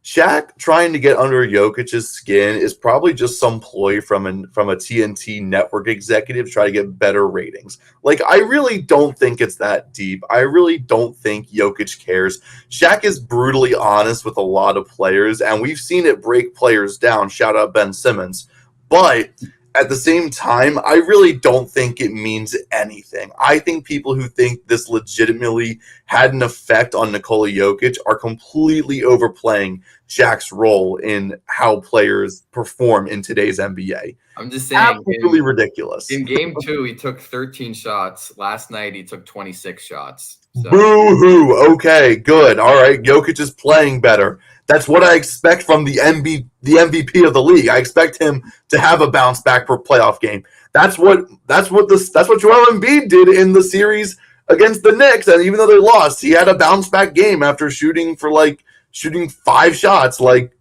D: Shaq trying to get under Jokic's skin is probably just some ploy from a TNT network executive to try to get better ratings. Like, I really don't think it's that deep. I really don't think Jokic cares. Shaq is brutally honest with a lot of players, and we've seen it break players down. Shout out Ben Simmons. But at the same time, I really don't think it means anything. I think people who think this legitimately had an effect on Nikola Jokic are completely overplaying Shaq's role in how players perform in today's NBA.
C: I'm just saying,
D: absolutely ridiculous.
C: In game 2, he took 13 shots. Last night, he took 26 shots. So.
D: Boo-hoo. Okay, good. All right, Jokic is playing better. That's what I expect from the MVP of the league. I expect him to have a bounce back per playoff game. That's what Joel Embiid did in the series against the Knicks. And even though they lost, he had a bounce back game after shooting for like shooting 5 shots. Like,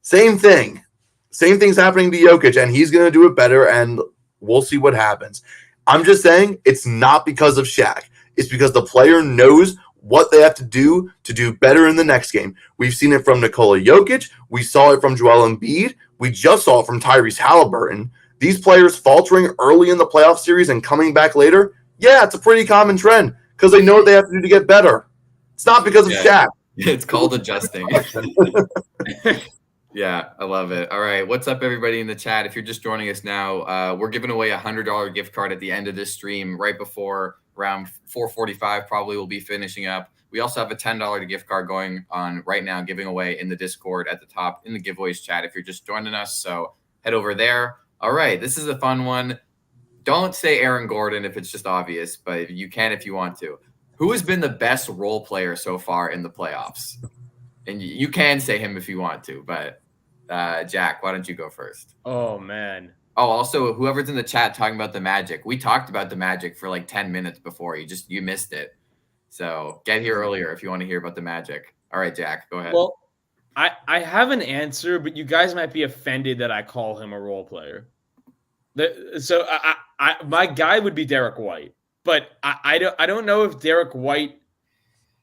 D: same thing. Same thing's happening to Jokic, and he's going to do it better, and we'll see what happens. I'm just saying it's not because of Shaq. It's because the player knows what they have to do better in the next game. We've seen it from Nikola Jokic. We saw it from Joel Embiid. We just saw it from Tyrese Halliburton. These players faltering early in the playoff series and coming back later, yeah, it's a pretty common trend because they know what they have to do to get better. It's not because of Shaq.
C: It's called adjusting. Yeah, I love it. All right. What's up, everybody in the chat? If you're just joining us now, we're giving away a $100 gift card at the end of this stream, right before around 4:45, probably we'll be finishing up. We also have a $10 gift card going on right now, giving away in the Discord at the top in the giveaways chat if you're just joining us. So head over there. All right. This is a fun one. Don't say Aaron Gordon if it's just obvious, but you can if you want to. Who has been the best role player so far in the playoffs? And you can say him if you want to, but Jack, why don't you go first?
B: Oh, man.
C: Oh, also, whoever's in the chat talking about the Magic, we talked about the Magic for like 10 minutes before. You missed it. So get here earlier if you want to hear about the Magic. All right, Jack, go ahead.
B: Well, I have an answer, but you guys might be offended that I call him a role player. So my guy would be Derek White, but I don't know if Derek White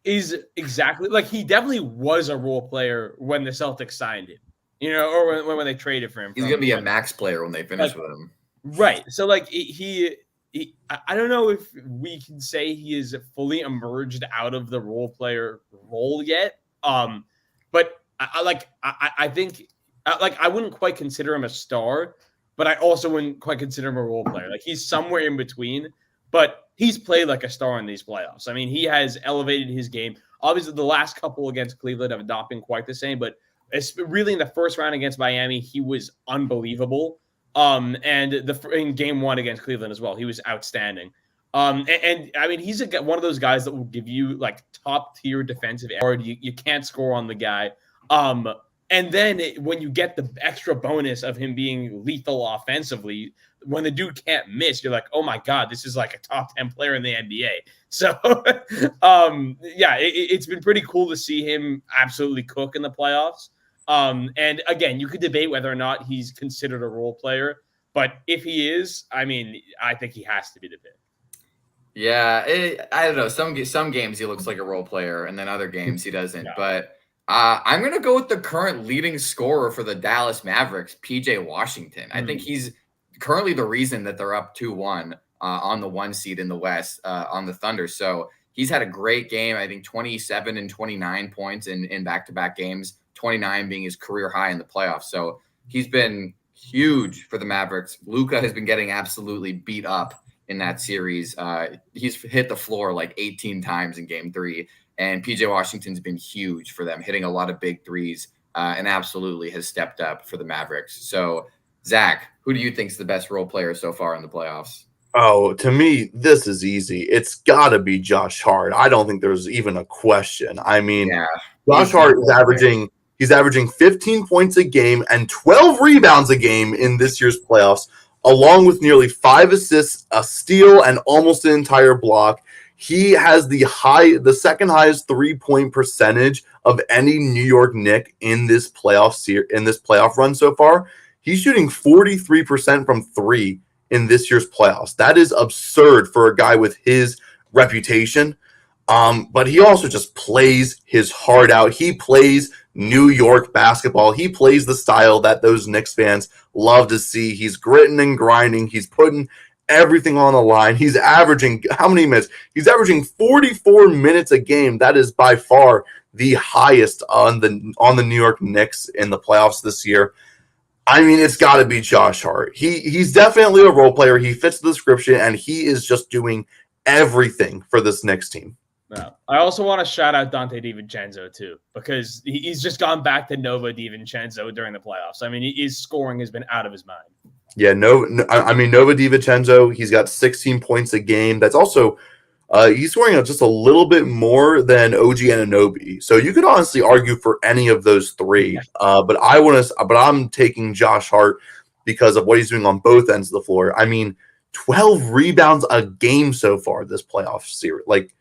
B: is exactly like he definitely was a role player when the Celtics signed him, or when they traded for him.
C: He's gonna be a max player when they finish with him,
B: right? So like I don't know if we can say he is fully emerged out of the role player role yet. But I think I wouldn't quite consider him a star, but I also wouldn't quite consider him a role player. Like he's somewhere in between. But he's played like a star in these playoffs. I mean, he has elevated his game. Obviously, the last couple against Cleveland have not been quite the same, but it's really in the first round against Miami, he was unbelievable. And in game 1 against Cleveland as well, he was outstanding. And I mean, he's one of those guys that will give you like top tier defensive effort. You can't score on the guy. And then when you get the extra bonus of him being lethal offensively, when the dude can't miss, you're like, oh my God, this is like a top 10 player in the NBA. So, it's been pretty cool to see him absolutely cook in the playoffs. And again, you could debate whether or not he's considered a role player, but if he is, I mean, I think he has to be the pick.
C: Yeah, I don't know. Some games he looks like a role player, and then other games he doesn't. No. But I'm going to go with the current leading scorer for the Dallas Mavericks, PJ Washington. I think he's currently the reason that they're up 2-1 on the 1 seed in the West on the Thunder. So he's had a great game. I think 27 and 29 points in back-to-back games, 29 being his career high in the playoffs. So he's been huge for the Mavericks. Luka has been getting absolutely beat up in that series. He's hit the floor like 18 times in game 3. And PJ Washington's been huge for them, hitting a lot of big threes and absolutely has stepped up for the Mavericks. So, Zach, who do you think is the best role player so far in the playoffs?
D: Oh, to me, this is easy. It's got to be Josh Hart. I don't think there's even a question. I mean, Josh Hart is averaging 15 points a game and 12 rebounds a game in this year's playoffs, along with nearly 5 assists, a steal, and almost an entire block. He has the second highest 3-point percentage of any New York Knick in this playoff run so far. He's shooting 43% from 3 in this year's playoffs. That is absurd for a guy with his reputation. But he also just plays his heart out. He plays New York basketball. He plays the style that those Knicks fans love to see. He's gritting and grinding. He's putting everything on the line. He's averaging how many minutes? He's averaging 44 minutes a game. That is by far the highest on the New York Knicks in the playoffs this year. I mean, it's got to be Josh Hart. He's definitely a role player. He fits the description, and he is just doing everything for this Knicks team.
B: No. I also want to shout out Dante DiVincenzo too, because he's just gone back to Nova DiVincenzo during the playoffs. I mean, his scoring has been out of his mind.
D: Yeah, Nova DiVincenzo, he's got 16 points a game. That's also he's scoring just a little bit more than OG Anunoby. So you could honestly argue for any of those three. But I'm taking Josh Hart because of what he's doing on both ends of the floor. I mean, 12 rebounds a game so far this playoff series. Like,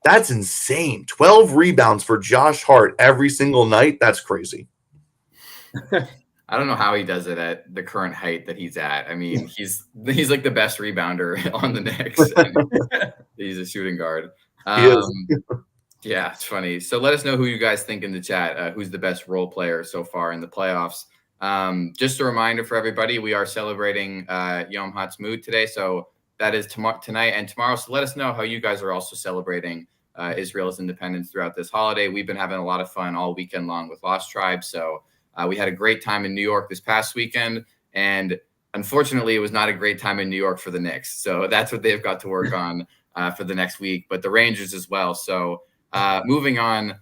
D: That's insane. 12 rebounds for Josh Hart every single night. That's crazy.
C: I don't know how he does it at the current height that he's at. I mean, he's like the best rebounder on the Knicks. And he's a shooting guard.
D: He is.
C: Yeah, it's funny. So let us know who you guys think in the chat. Who's the best role player so far in the playoffs? Just a reminder for everybody, we are celebrating Yom Ha'atzmaut today. So that is tonight and tomorrow. So let us know how you guys are also celebrating Israel's independence throughout this holiday. We've been having a lot of fun all weekend long with Lost Tribes. So we had a great time in New York this past weekend. And unfortunately, it was not a great time in New York for the Knicks. So that's what they've got to work on for the next week. But the Rangers as well. So moving on.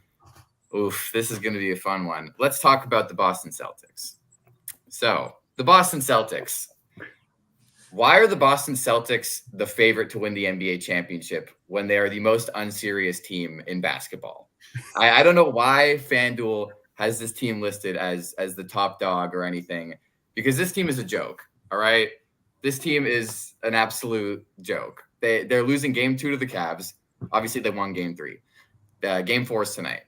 C: Oof, this is going to be a fun one. Let's talk about the Boston Celtics. So the Boston Celtics. Why are the Boston Celtics the favorite to win the NBA championship when they are the most unserious team in basketball? I don't know why FanDuel has this team listed as the top dog or anything, because this team is a joke. All right. This team is an absolute joke. They're losing game 2 to the Cavs. Obviously they won game 3. Game 4 is tonight.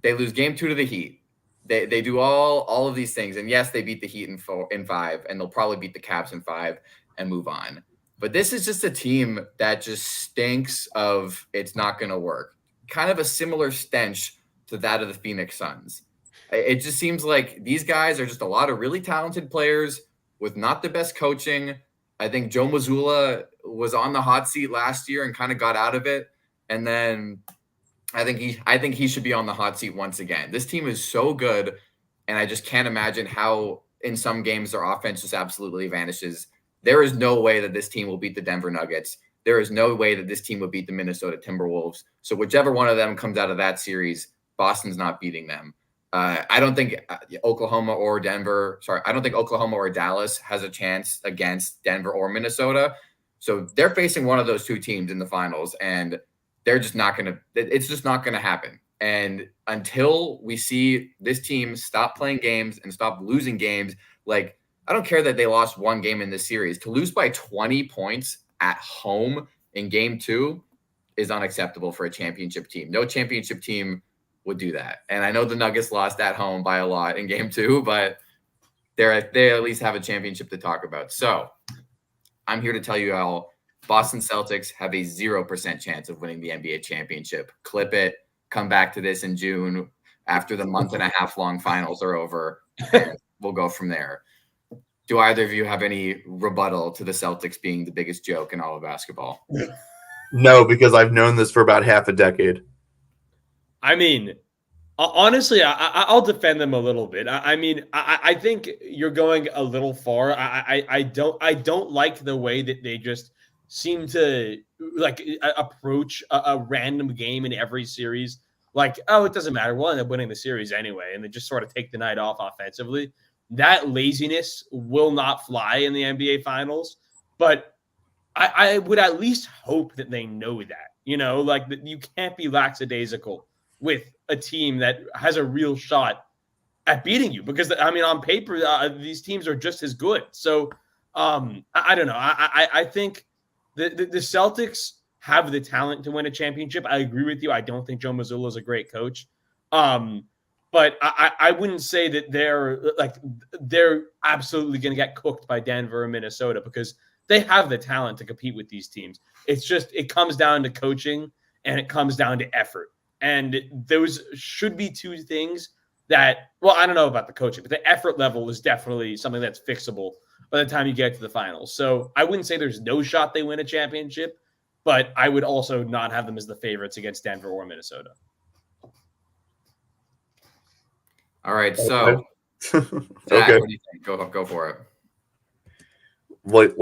C: They lose game 2 to the Heat. They do all of these things. And yes, they beat the Heat in 5, and they'll probably beat the Cavs in 5 and move on. But this is just a team that just stinks of it's not going to work. Kind of a similar stench to that of the Phoenix Suns. It just seems like these guys are just a lot of really talented players with not the best coaching. I think Joe Mazzulla was on the hot seat last year and kind of got out of it. And then I think he should be on the hot seat once again. This team is so good, and I just can't imagine how in some games their offense just absolutely vanishes. There is no way that this team will beat the Denver Nuggets. There is no way that this team will beat the Minnesota Timberwolves. So whichever one of them comes out of that series, Boston's not beating them. I don't think Oklahoma or Dallas has a chance against Denver or Minnesota. So they're facing one of those two teams in the finals, and they're just not going to – it's just not going to happen. And until we see this team stop playing games and stop losing games, like I don't care that they lost one game in this series. To lose by 20 points at home in game 2 is unacceptable for a championship team. No championship team would do that. And I know the Nuggets lost at home by a lot in game 2, but they at least have a championship to talk about. So I'm here to tell you all Boston Celtics have a 0% chance of winning the NBA championship. Clip it. Come back to this in June after the month and a half long finals are over, and we'll go from there. Do either of you have any rebuttal to the Celtics being the biggest joke in all of basketball?
D: No, because I've known this for about half a decade.
B: I mean, honestly, I'll defend them a little bit. I think you're going a little far. I don't like the way that they just seem to like approach a random game in every series. Like, oh, it doesn't matter. We'll end up winning the series anyway. And they just sort of take the night off offensively. That laziness will not fly in the NBA finals. But I would at least hope that they know that, like that you can't be lackadaisical with a team that has a real shot at beating you, because on paper, these teams are just as good. So I don't know. I think the Celtics have the talent to win a championship. I agree with you. I don't think Joe Mazzulla is a great coach. But I wouldn't say that they're absolutely going to get cooked by Denver or Minnesota, because they have the talent to compete with these teams. It's just, it comes down to coaching and it comes down to effort. And those should be two things that, well, I don't know about the coaching, but the effort level is definitely something that's fixable by the time you get to the finals. So I wouldn't say there's no shot they win a championship, but I would also not have them as the favorites against Denver or Minnesota.
C: All right, so Zach,
D: Okay.
C: what do you think? Go for it.
D: Like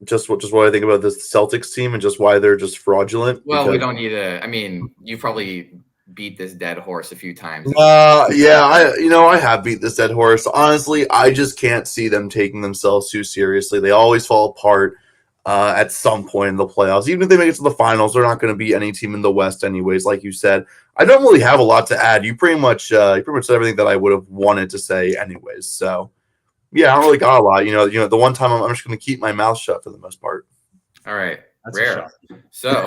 D: just what I think about this Celtics team and just why they're just fraudulent.
C: Well, we don't need to. I mean, you probably beat this dead horse a few times.
D: Yeah, I have beat this dead horse. Honestly, I just can't see them taking themselves too seriously. They always fall apart at some point in the playoffs. Even if they make it to the finals, they're not going to beat any team in the West anyways. Like you said, I don't really have a lot to add. You pretty much said everything that I would have wanted to say anyways. So yeah, I don't really got a lot. The one time I'm just going to keep my mouth shut for the most part.
C: All right,
B: That's
C: rare. So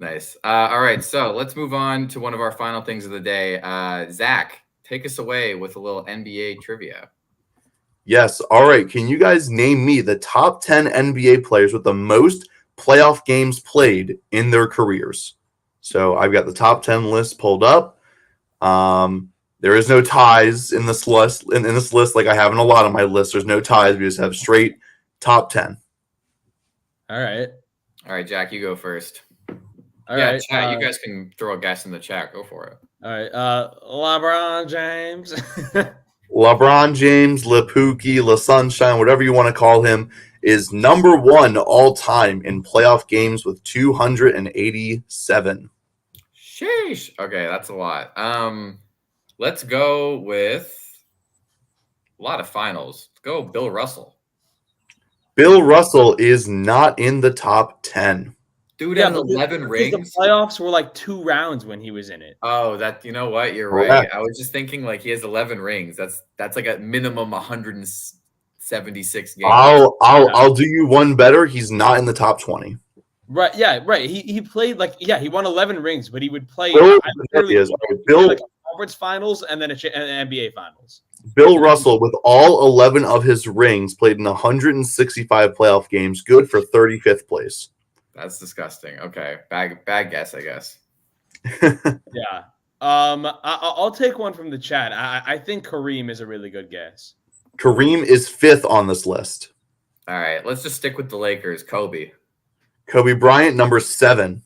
C: Nice. All right, so let's move on to one of our final things of the day. Zach, take us away with a little NBA trivia.
D: Yes. All right. Can you guys name me the top 10 NBA players with the most playoff games played in their careers? So I've got the top 10 list pulled up. There is no ties in this list. In this list, like I have in a lot of my lists, there's no ties. We just have straight top 10.
B: All right.
C: All right, Jack, you go first.
B: All right.
C: Chat, you guys can throw a guess in the chat. Go for it.
B: All right. LeBron James.
D: LeBron James, Le Pookie, Le Sunshine, whatever you want to call him, is number 1 all time in playoff games with 287.
C: Sheesh. Okay, that's a lot. Let's go with a lot of finals. Let's go Bill Russell.
D: Bill Russell is not in the top 10.
C: Dude
B: Yeah,
C: has
B: but
C: 11 rings.
B: The playoffs were like 2 rounds when he was in it.
C: Oh, that you know what? You're right.
D: Correct.
C: I was just thinking like he has 11 rings. That's like a minimum 176 games.
D: I'll do you one better. He's not in the top 20.
B: Right. Yeah. Right. He played he won 11 rings, but he would play.
D: Bill,
B: Literally,
D: Bill,
B: like a conference finals and then an NBA finals.
D: Bill Russell, with all 11 of his rings, played in 165 playoff games, good for 35th place.
C: That's disgusting. Okay, bad guess, I guess.
B: Yeah. I'll take one from the chat. I think Kareem is a really good guess.
D: Kareem is 5th on this list.
C: All right, let's just stick with the Lakers. Kobe.
D: Kobe Bryant, number 7.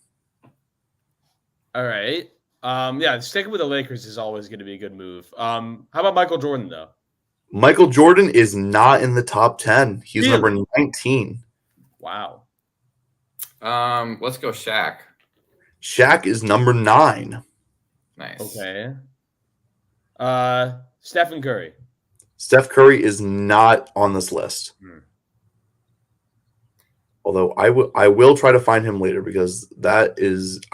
B: All right. Yeah, sticking with the Lakers is always going to be a good move. How about Michael Jordan though?
D: Michael Jordan is not in the top 10. He's
B: Really?
D: number 19.
B: Wow.
C: Let's go Shaq.
D: Shaq is number 9.
C: Nice.
B: Okay. Stephen Curry.
D: Steph Curry is not on this list. Although I will try to find him later because I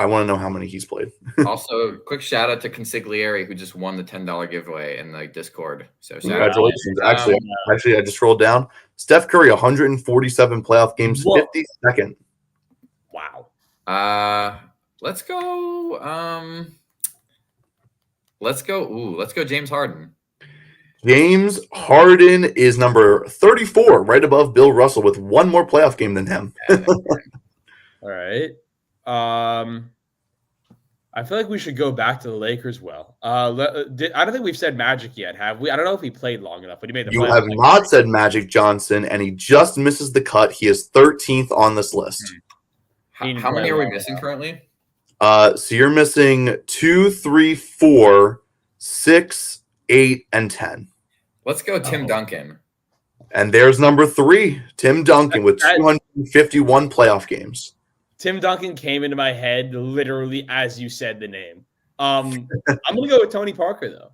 D: want to know how many he's played.
C: Also, quick shout out to Consigliere who just won the $10 giveaway in the Discord. So shout out.
D: Congratulations. Actually, I just scrolled down. Steph Curry, 147 playoff games,
B: Whoa.
D: 52nd.
B: Wow.
C: Let's go. Let's go James Harden.
D: James Harden is number 34, right above Bill Russell with one more playoff game than him.
B: All right. I feel like we should go back to the Lakers. Well, I don't think we've said Magic yet, have we? I don't know if he played long enough, but he made the
D: You
B: playoffs.
D: have not said Magic Johnson, and he just misses the cut. He is 13th on this list.
C: How many are we missing currently?
D: So you're missing 2, 3, 4, 6, 8, and 10.
C: Let's go Tim Duncan.
D: And there's number 3, Tim Duncan with 251 playoff games.
B: Tim Duncan came into my head literally as you said the name. I'm gonna go with Tony Parker though.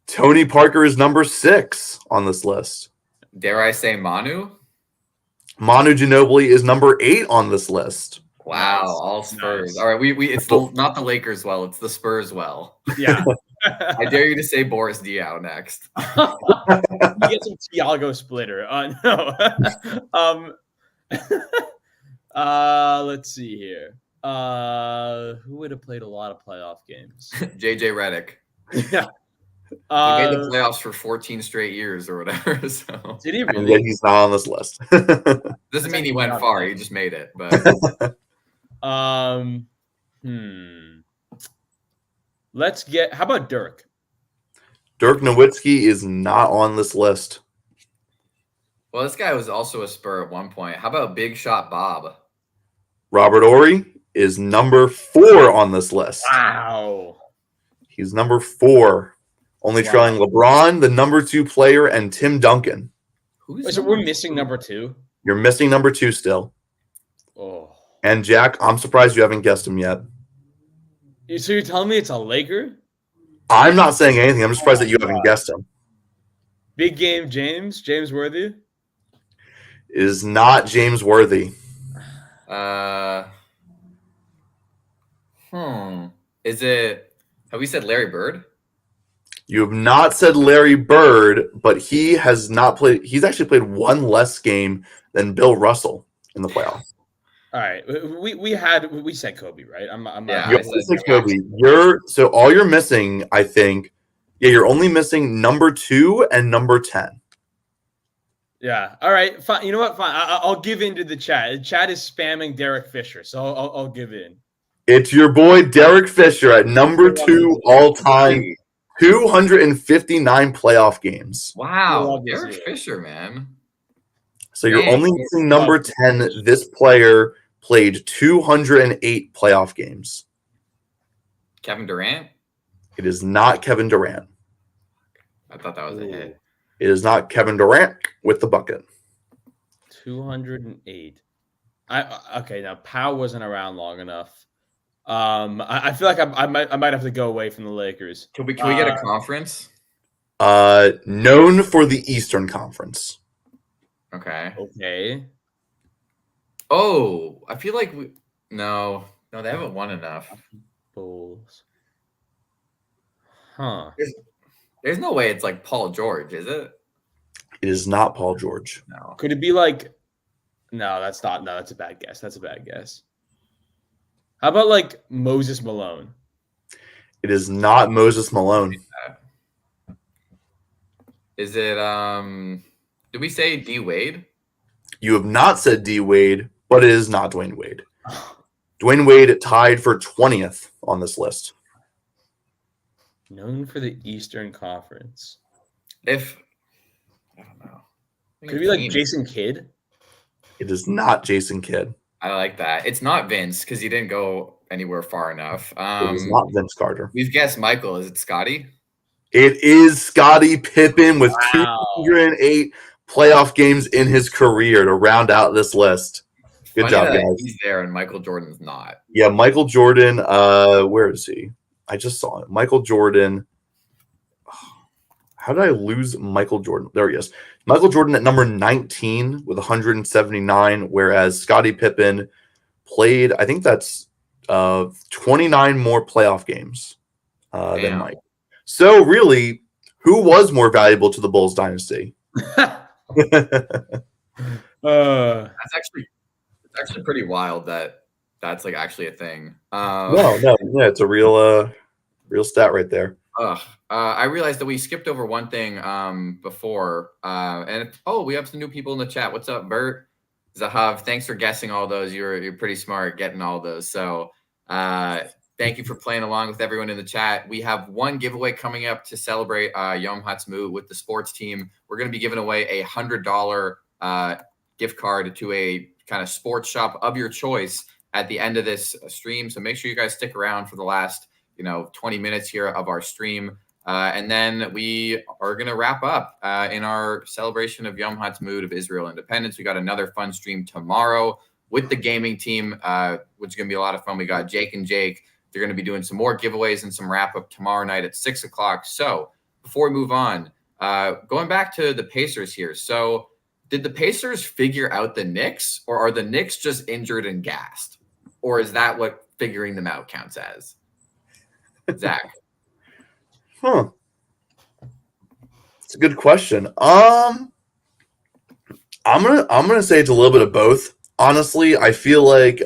D: Tony Parker is number 6 on this list.
C: Dare I say Manu?
D: Manu Ginobili is number 8 on this list.
C: Wow,
B: Nice.
C: all Spurs.
B: Nice.
C: All right, it's not the Lakers well, it's the Spurs well.
B: Yeah.
C: I dare you to say Boris Diaw next.
B: You get some Tiago splitter. No. Let's see here. Who would have played a lot of playoff games?
C: JJ Redick.
B: Yeah.
C: He made the playoffs for 14 straight years or whatever. So
B: Did he
D: And
B: really?
D: yet he's not on this list.
C: doesn't mean he went far. He just made it. But
B: Let's get. How about Dirk?
D: Dirk Nowitzki is not on this list.
C: well, this guy was also a Spur at one point. How about Big Shot Bob?
D: Robert Horry is number 4 on this list.
B: Wow.
D: He's number 4, only trailing LeBron, the number 2 player, and Tim Duncan.
B: Wait, so we're missing number 2.
D: You're missing number 2 still.
B: Oh.
D: And Jack, I'm surprised you haven't guessed him yet.
B: So you're telling me it's a Laker?
D: I'm not saying anything. I'm just surprised that you haven't guessed him.
B: Big game James Worthy?
D: It is not James Worthy.
C: Is it? Have we said Larry Bird?
D: You have not said Larry Bird, but he has not played. He's actually played one less game than Bill Russell in the playoffs.
B: All right, we said Kobe, right? I'm
C: Yeah,
D: You
C: I
D: only
C: said
D: said Kobe. So all you're missing, I think, you're only missing number 2 and number 10.
B: Yeah. All right. Fine. You know what? Fine. I'll give in to the chat. The chat is spamming Derek Fisher, so I'll give in.
D: It's your boy Derek Fisher at number 2 all time, 259 playoff games.
C: Wow, Derek Fisher, man.
D: So you're only missing number 10. This player played 208 playoff games.
C: Kevin Durant?
D: It is not Kevin Durant.
C: I thought that was a hit.
D: It is not Kevin Durant with the bucket.
B: 208. Okay, now Powell wasn't around long enough. I feel like I might have to go away from the Lakers.
C: Can we get a conference?
D: Known for the Eastern Conference.
C: Okay. Oh, I feel like no, they haven't won enough.
B: Bulls. Huh.
C: There's no way it's like Paul George, is it?
D: It is not Paul George.
C: No.
B: Could it be like? No, that's not. No, that's a bad guess. That's a bad guess. How about like Moses Malone?
D: It is not Moses Malone.
C: Is it did we say D Wade?
D: You have not said D Wade, but it is not Dwayne Wade. Dwayne Wade tied for 20th on this list.
B: Known for the Eastern Conference.
C: I don't know.
B: Could it be like Jason Kidd?
D: It is not Jason Kidd.
C: I like that. It's not Vince because he didn't go anywhere far enough.
D: It is not Vince Carter.
C: We've guessed Michael. Is it Scotty?
D: It is Scottie Pippen with 208 playoff games in his career to round out this list. Good job, guys.
C: He's there and Michael Jordan's not.
D: Yeah, Michael Jordan. Where is he? I just saw it. Michael Jordan. How did I lose Michael Jordan? There he is. Michael Jordan at number 19 with 179, whereas Scottie Pippen played, I think that's 29 more playoff games than Mike. So really, who was more valuable to the Bulls dynasty?
C: It's actually pretty wild that that's like actually a thing.
D: No, it's a real stat right there.
C: I realized that we skipped over one thing before, and we have some new people in the chat. What's up, Bert? Zahav, thanks for guessing all those. You're pretty smart getting all those. So thank you for playing along with everyone in the chat. We have one giveaway coming up to celebrate Yom Ha'atzmaut with the sports team. We're going to be giving away a $100 gift card to a kind of sports shop of your choice at the end of this stream. So make sure you guys stick around for the last 20 minutes here of our stream. And then we are going to wrap up in our celebration of Yom Ha'atzmaut of Israel independence. We got another fun stream tomorrow with the gaming team, which is going to be a lot of fun. We got Jake and Jake. They're going to be doing some more giveaways and some wrap up tomorrow night at 6 o'clock. So before we move on, going back to the Pacers here. So did the Pacers figure out the Knicks, or are the Knicks just injured and gassed? Or is that what figuring them out counts as? Zach.
D: It's a good question. I'm gonna say it's a little bit of both. Honestly, I feel like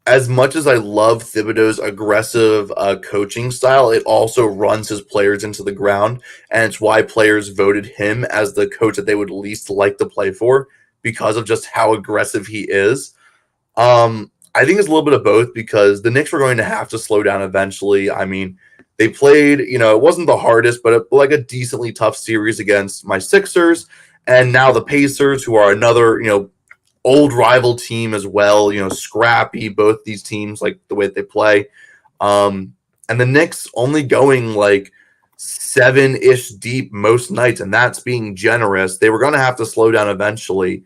D: as much as I love Thibodeau's aggressive coaching style, it also runs his players into the ground, and it's why players voted him as the coach that they would least like to play for, because of just how aggressive he is. I think it's a little bit of both, because the Knicks were going to have to slow down eventually. I mean, they played, it wasn't the hardest, but like a decently tough series against my Sixers, and now the Pacers, who are another, old rival team as well, scrappy, both these teams, like the way that they play. And the Knicks only going like 7-ish deep most nights, and that's being generous. They were going to have to slow down eventually.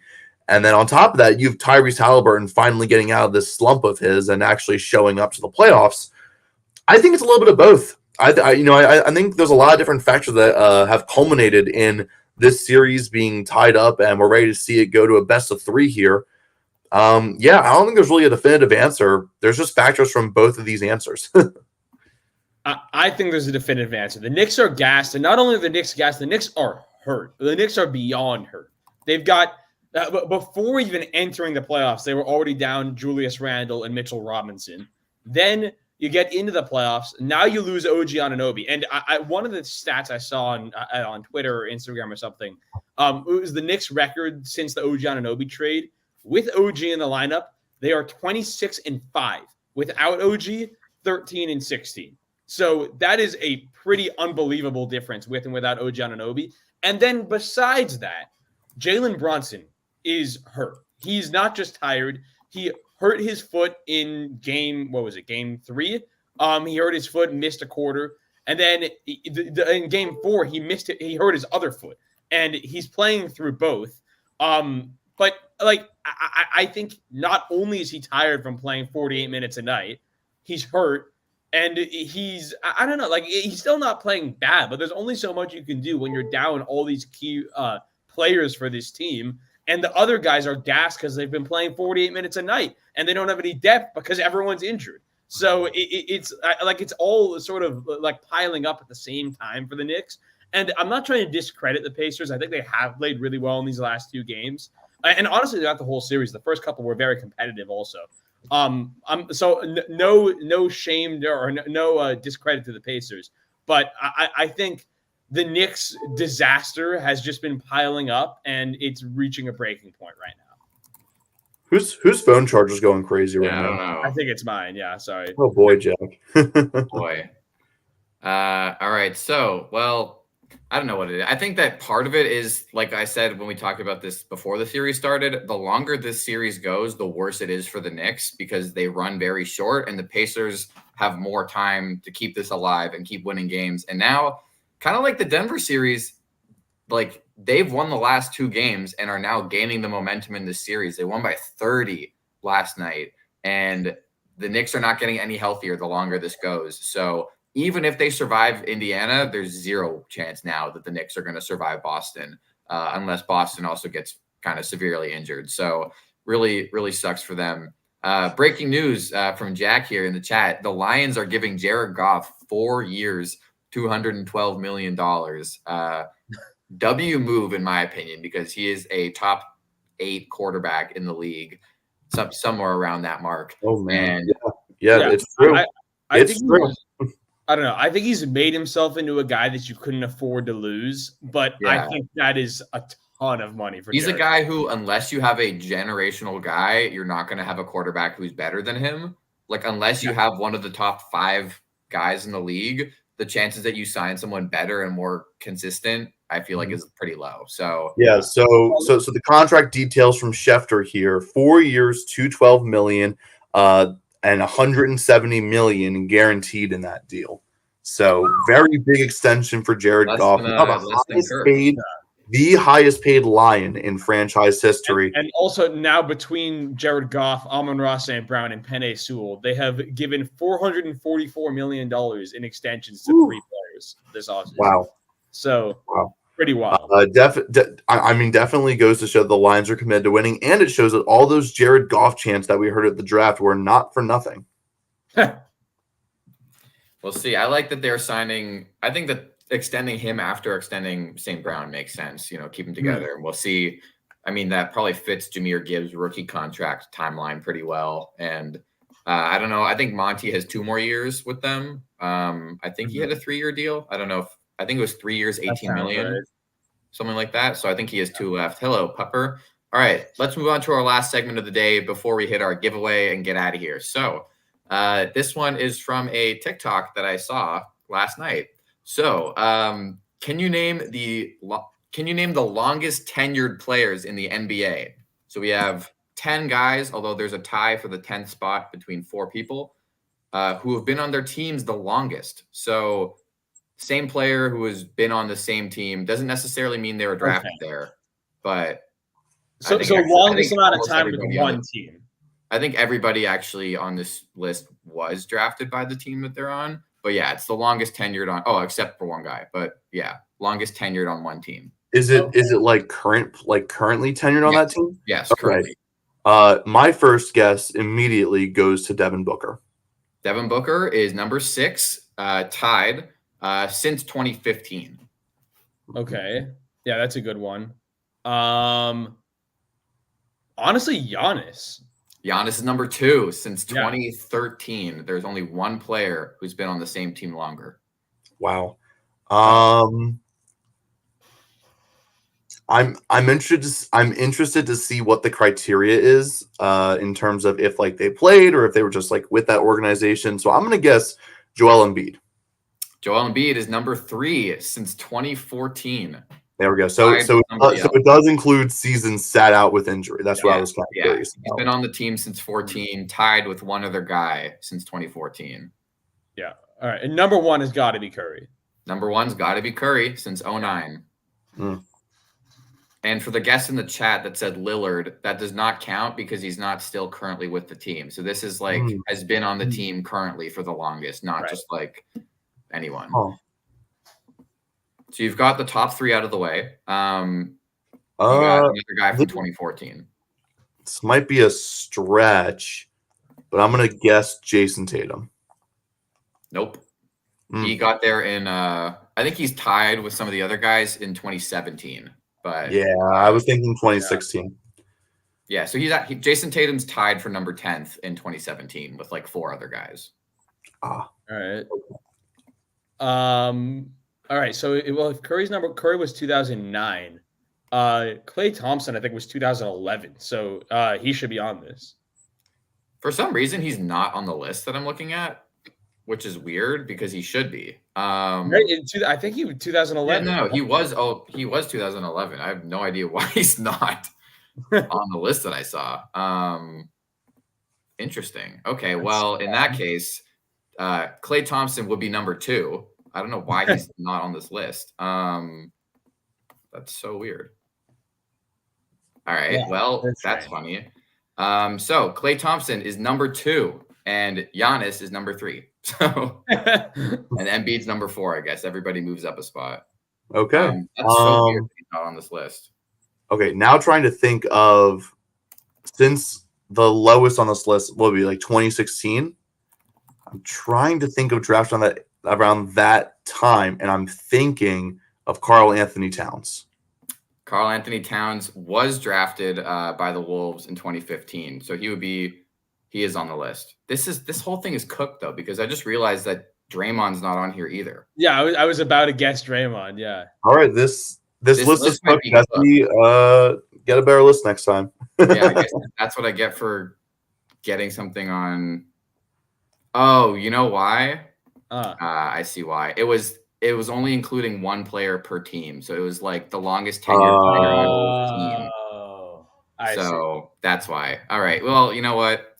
D: And then on top of that, you've Tyrese Halliburton finally getting out of this slump of his and actually showing up to the playoffs. I think it's a little bit of both. I think there's a lot of different factors that have culminated in this series being tied up, and we're ready to see it go to a best of 3 here. I don't think there's really a definitive answer. There's just factors from both of these answers.
B: I think there's a definitive answer. The Knicks are gassed, and not only are the Knicks gassed, the Knicks are hurt. The Knicks are beyond hurt. They've got But before even entering the playoffs, they were already down Julius Randle and Mitchell Robinson. Then you get into the playoffs. Now you lose OG Anunoby. And one of the stats I saw on Twitter or Instagram or something, it was the Knicks record since the OG Anunoby trade. With OG in the lineup, they are 26-5. Without OG, 13-16. So that is a pretty unbelievable difference with and without OG Anunoby. And then besides that, Jalen Brunson is hurt. He's not just tired. He hurt his foot in game 3? He hurt his foot, missed a quarter. And then in game 4, he missed it. He hurt his other foot. And he's playing through both. But like, I think not only is he tired from playing 48 minutes a night, he's hurt. And I don't know, like he's still not playing bad, but there's only so much you can do when you're down all these key players for this team. And the other guys are gassed because they've been playing 48 minutes a night and they don't have any depth because everyone's injured. So it's all sort of like piling up at the same time for the Knicks. And I'm not trying to discredit the Pacers. I think they have played really well in these last 2 games. And honestly, throughout the whole series, the first couple were very competitive also. No shame or no discredit to the Pacers, but I think the Knicks disaster has just been piling up and it's reaching a breaking point right now.
D: Whose phone charge is going crazy right
C: I
D: now?
C: don't know.
B: I think it's mine. Yeah, sorry.
D: Oh boy, Jack.
C: Boy. All right. So, well, I don't know what it is. I think that part of it is, like I said when we talked about this before the series started, the longer this series goes, the worse it is for the Knicks because they run very short and the Pacers have more time to keep this alive and keep winning games. And now, kind of like the Denver series, like they've won the last 2 games and are now gaining the momentum in this series. They won by 30 last night, and the Knicks are not getting any healthier the longer this goes. So even if they survive Indiana, there's 0 chance now that the Knicks are going to survive Boston, unless Boston also gets kind of severely injured. So really, really sucks for them. Breaking news from Jack here in the chat. The Lions are giving Jared Goff 4 years, $212 million. W move, in my opinion, because he is a top 8 quarterback in the league, somewhere around that mark.
D: Oh man,
C: And
D: yeah, it's true. It's true.
B: I don't know. I think he's made himself into a guy that you couldn't afford to lose, but I think that is a ton of money for.
C: He's
B: Jared.
C: a guy who, unless you have a generational guy, you're not going to have a quarterback who's better than him. Like, unless you have one of the top 5 guys in the league, the chances that you sign someone better and more consistent, I feel like is pretty low. So
D: yeah, so the contract details from Schefter here: 4 years, $212 million, and $170 million guaranteed in that deal. So very big extension for Jared Goff. The highest paid Lion in franchise history.
B: And also now between Jared Goff, Amon-Ra St. Brown, and Penei Sewell, they have given $444 million in extensions to 3 players this offseason.
D: Wow.
B: So pretty wild.
D: Definitely goes to show the Lions are committed to winning, and it shows that all those Jared Goff chants that we heard at the draft were not for nothing.
C: We'll see. I like that they're signing. I think that extending him after extending St. Brown makes sense. Keep them together, and we'll see. I mean, that probably fits Jahmyr Gibbs' rookie contract timeline pretty well. And I don't know. I think Monty has 2 more years with them. I think he had a 3-year deal. I don't know. I think it was 3 years, 18 million, right, something like that. So I think he has 2 left. Hello, Pupper. All right, let's move on to our last segment of the day before we hit our giveaway and get out of here. So this one is from a TikTok that I saw last night. So can you name the longest tenured players in the NBA? So we have 10 guys, although there's a tie for the 10th spot between 4 people who have been on their teams the longest. So same player who has been on the same team doesn't necessarily mean they were drafted there, but
B: so longest amount of time with one team.
C: I think everybody actually on this list was drafted by the team that they're on. But yeah, it's the longest tenured on. Except for one guy. But yeah, longest tenured on one team.
D: Is it currently tenured on that team?
C: Yes,
D: okay. Currently. My first guess immediately goes to Devin Booker.
C: Devin Booker is number 6, tied since 2015.
B: Okay, yeah, that's a good one. Honestly, Giannis.
C: Giannis is number 2 since
B: Yeah.
C: 2013. There's only one player who's been on the same team longer.
D: Wow. I'm interested to see what the criteria is in terms of if like they played or if they were just like with that organization. So I'm gonna guess Joel Embiid.
C: Joel Embiid is number 3 since 2014.
D: There we go. So it does include seasons sat out with injury. That's what I was kind of curious about.
C: He's been on the team since 14, tied with one other guy since 2014.
B: Yeah. All right. And number 1 has got to be Curry.
C: Number 1's got to be Curry since 09. And for the guest in the chat that said Lillard, that does not count because he's not still currently with the team. So this is like has been on the team currently for the longest, not just like anyone. So you've got the top 3 out of the way. You got another guy from 2014.
D: This might be a stretch, but I'm gonna guess Jason Tatum.
C: Nope. He got there in I think he's tied with some of the other guys in 2017. But
D: yeah, I was thinking 2016.
C: Yeah, so Jason Tatum's tied for number 10th in 2017 with like 4 other guys.
B: All right. All right. So if Curry was 2009, Klay Thompson I think was 2011. So he should be on this.
C: For some reason, he's not on the list that I'm looking at, which is weird because he should be.
B: I think he was 2011.
C: Yeah, no, he was 2011. I have no idea why he's not on the list that I saw. Interesting. Okay, well, in that case, Klay Thompson would be number 2. I don't know why he's not on this list. That's so weird. All right,
B: yeah,
C: well, that's funny. So Klay Thompson is number 2, and Giannis is number 3. So, and Embiid's number 4. I guess everybody moves up a spot.
D: Okay,
C: that's so weird that he's not on this list.
D: Okay, now trying to think of since the lowest on this list will be like 2016. I'm trying to think of draft on that around that time, and I'm thinking of Karl Anthony Towns.
C: Karl Anthony Towns was drafted by the Wolves in 2015, so he is on the list. This whole thing is cooked though because I just realized that Draymond's not on here either.
B: Yeah, I was about to guess Draymond. Yeah.
D: All right, this list is cooked. Get a better list next time.
C: Yeah, I guess that's what I get for getting something on. Oh, you know why? I see why. It was only including one player per team, so it was like the longest tenured player on the team. So that's why. All right. Well, you know what?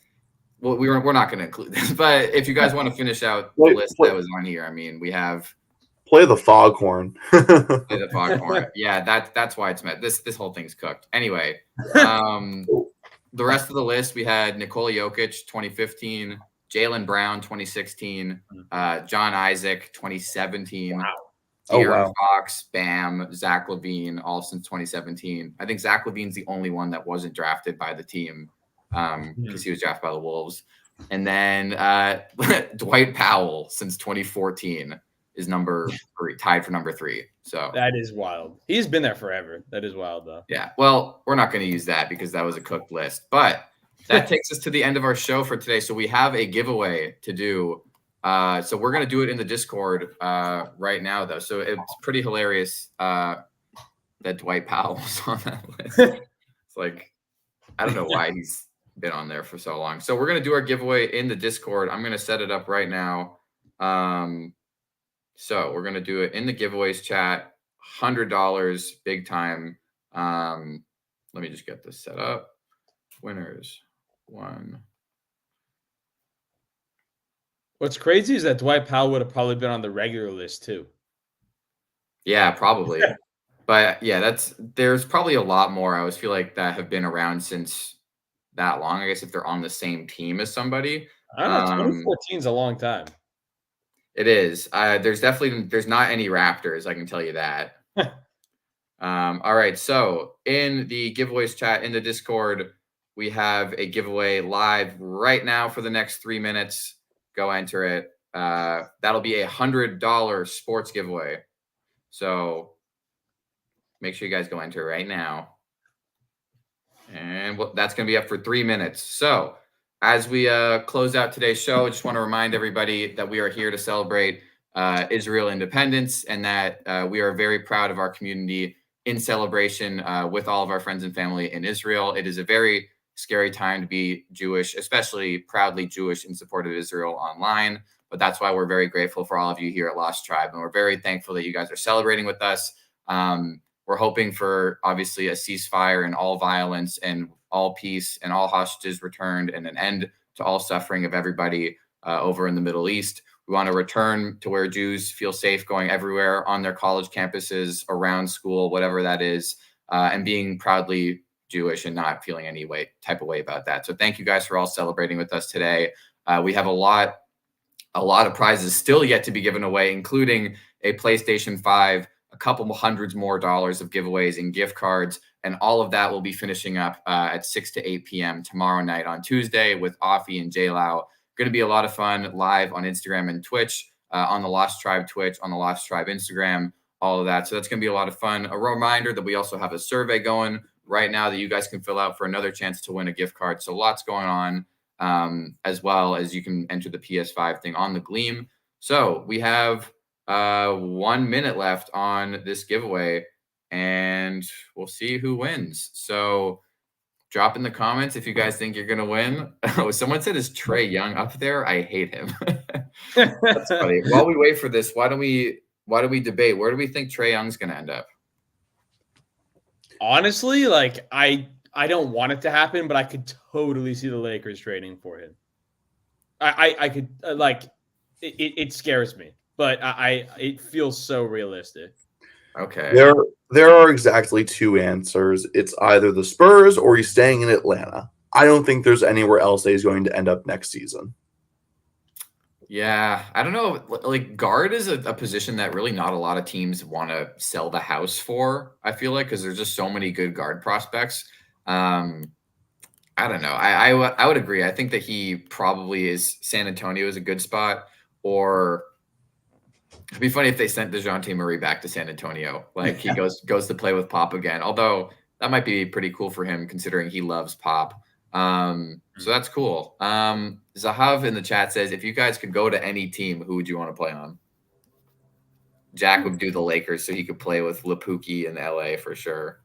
C: Well, we're not going to include this, but if you guys want to finish out the list that was on here, I mean, we have
D: play the foghorn.
C: Play the foghorn. Yeah, that's why it's met. This whole thing's cooked. Anyway, the rest of the list we had Nikola Jokic 2015. Jaylen Brown, 2016. John Isaac, 2017. Wow. De'Aaron Fox, Bam, Zach LaVine, all since 2017. I think Zach LaVine's the only one that wasn't drafted by the team because he was drafted by the Wolves. And then Dwight Powell since 2014 is number 3, tied for number 3. So
B: that is wild. He's been there forever. That is wild, though.
C: Yeah. Well, we're not going to use that because that was a cooked list, but that takes us to the end of our show for today. So we have a giveaway to do. So we're going to do it in the Discord right now, though. So it's pretty hilarious that Dwight Powell was on that list. It's like, I don't know why he's been on there for so long. So we're going to do our giveaway in the Discord. I'm going to set it up right now. So we're going to do it in the giveaways chat. $100, big time. Let me just get this set up. Winners. 1.
B: What's crazy is that Dwight Powell would have probably been on the regular list too.
C: Yeah, probably. But yeah, there's probably a lot more. I always feel like that have been around since that long. I guess if they're on the same team as somebody.
B: I don't know. 2014 is a long time.
C: It is. There's not any Raptors. I can tell you that. All right. So in the giveaways chat in the Discord, we have a giveaway live right now for the next 3 minutes. Go enter it. That'll be $100 sports giveaway. So make sure you guys go enter right now. And that's going to be up for 3 minutes. So as we close out today's show, I just want to remind everybody that we are here to celebrate Israel independence, and that we are very proud of our community in celebration with all of our friends and family in Israel. It is a very scary time to be Jewish, especially proudly Jewish in support of Israel online. But that's why we're very grateful for all of you here at Lost Tribe. And we're very thankful that you guys are celebrating with us. We're hoping for, obviously, a ceasefire and all violence and all peace and all hostages returned, and an end to all suffering of everybody over in the Middle East. We want to return to where Jews feel safe going everywhere on their college campuses, around school, whatever that is, and being proudly Jewish and not feeling any type of way about that. So thank you guys for all celebrating with us today. We have a lot of prizes still yet to be given away, including a PlayStation 5, a couple hundreds more dollars of giveaways and gift cards. And all of that will be finishing up at 6 to 8 p.m. tomorrow night on Tuesday with Afi and J-Lau. Going to be a lot of fun live on Instagram and Twitch, on the Lost Tribe Twitch, on the Lost Tribe Instagram, all of that. So that's going to be a lot of fun. A reminder that we also have a survey going right now that you guys can fill out for another chance to win a gift card. So lots going on, as well as you can enter the PS5 thing on the Gleam. So we have 1 minute left on this giveaway, and we'll see who wins. So drop in the comments if you guys think you're going to win. Oh, someone said, is Trae Young up there? I hate him. That's funny. While we wait for this, why don't we debate? Where do we think Trae Young's going to end up?
B: Honestly, like I don't want it to happen, but I could totally see the Lakers trading for him. I could it scares me, but it feels so realistic.
C: Okay.
D: There are exactly two answers. It's either the Spurs or he's staying in Atlanta. I don't think there's anywhere else that he's going to end up next season.
C: Yeah, I don't know. Like, guard is a position that really not a lot of teams want to sell the house for, I feel like, because there's just so many good guard prospects. I don't know. I would agree. I think that he probably is. San Antonio is a good spot, or it'd be funny if they sent DeJounte Murray back to San Antonio. Like, he goes to play with Pop again. Although that might be pretty cool for him, considering he loves Pop. So that's cool. Zahav in the chat says, if you guys could go to any team, who would you want to play on? Jack would do the Lakers, so he could play with Lapuki in LA for sure.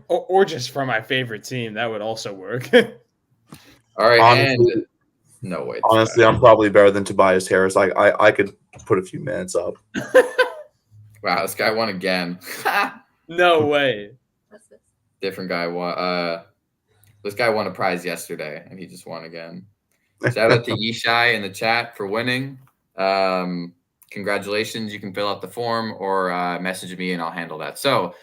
B: or just for my favorite team, that would also work.
C: All right,
D: honestly,
C: and no way.
D: Honestly, I'm probably better than Tobias Harris. I could put a few minutes up.
C: Wow, this guy won again.
B: No way.
C: Different guy won. This guy won a prize yesterday, and he just won again. Shout out to Yishai in the chat for winning. Congratulations. You can fill out the form or message me, and I'll handle that. So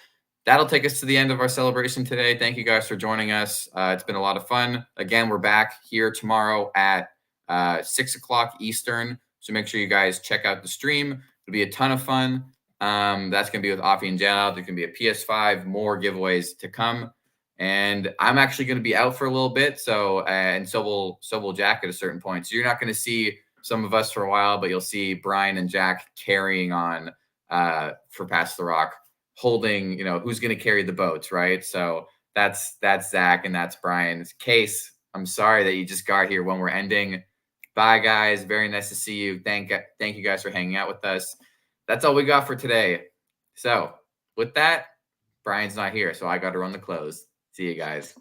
C: that'll take us to the end of our celebration today. Thank you guys for joining us. It's been a lot of fun. Again, we're back here tomorrow at 6 o'clock Eastern. So make sure you guys check out the stream. It'll be a ton of fun. That's going to be with Afi and Jalal. There's going to be a PS5, more giveaways to come. And I'm actually going to be out for a little bit. So will Jack at a certain point. So you're not going to see some of us for a while, but you'll see Brian and Jack carrying on for Pass the Rock, holding, who's going to carry the boats, right? So that's Zach and that's Brian's case. I'm sorry that you just got here when we're ending. Bye, guys. Very nice to see you. Thank you guys for hanging out with us. That's all we got for today. So with that, Brian's not here, so I got to run the close. See you guys.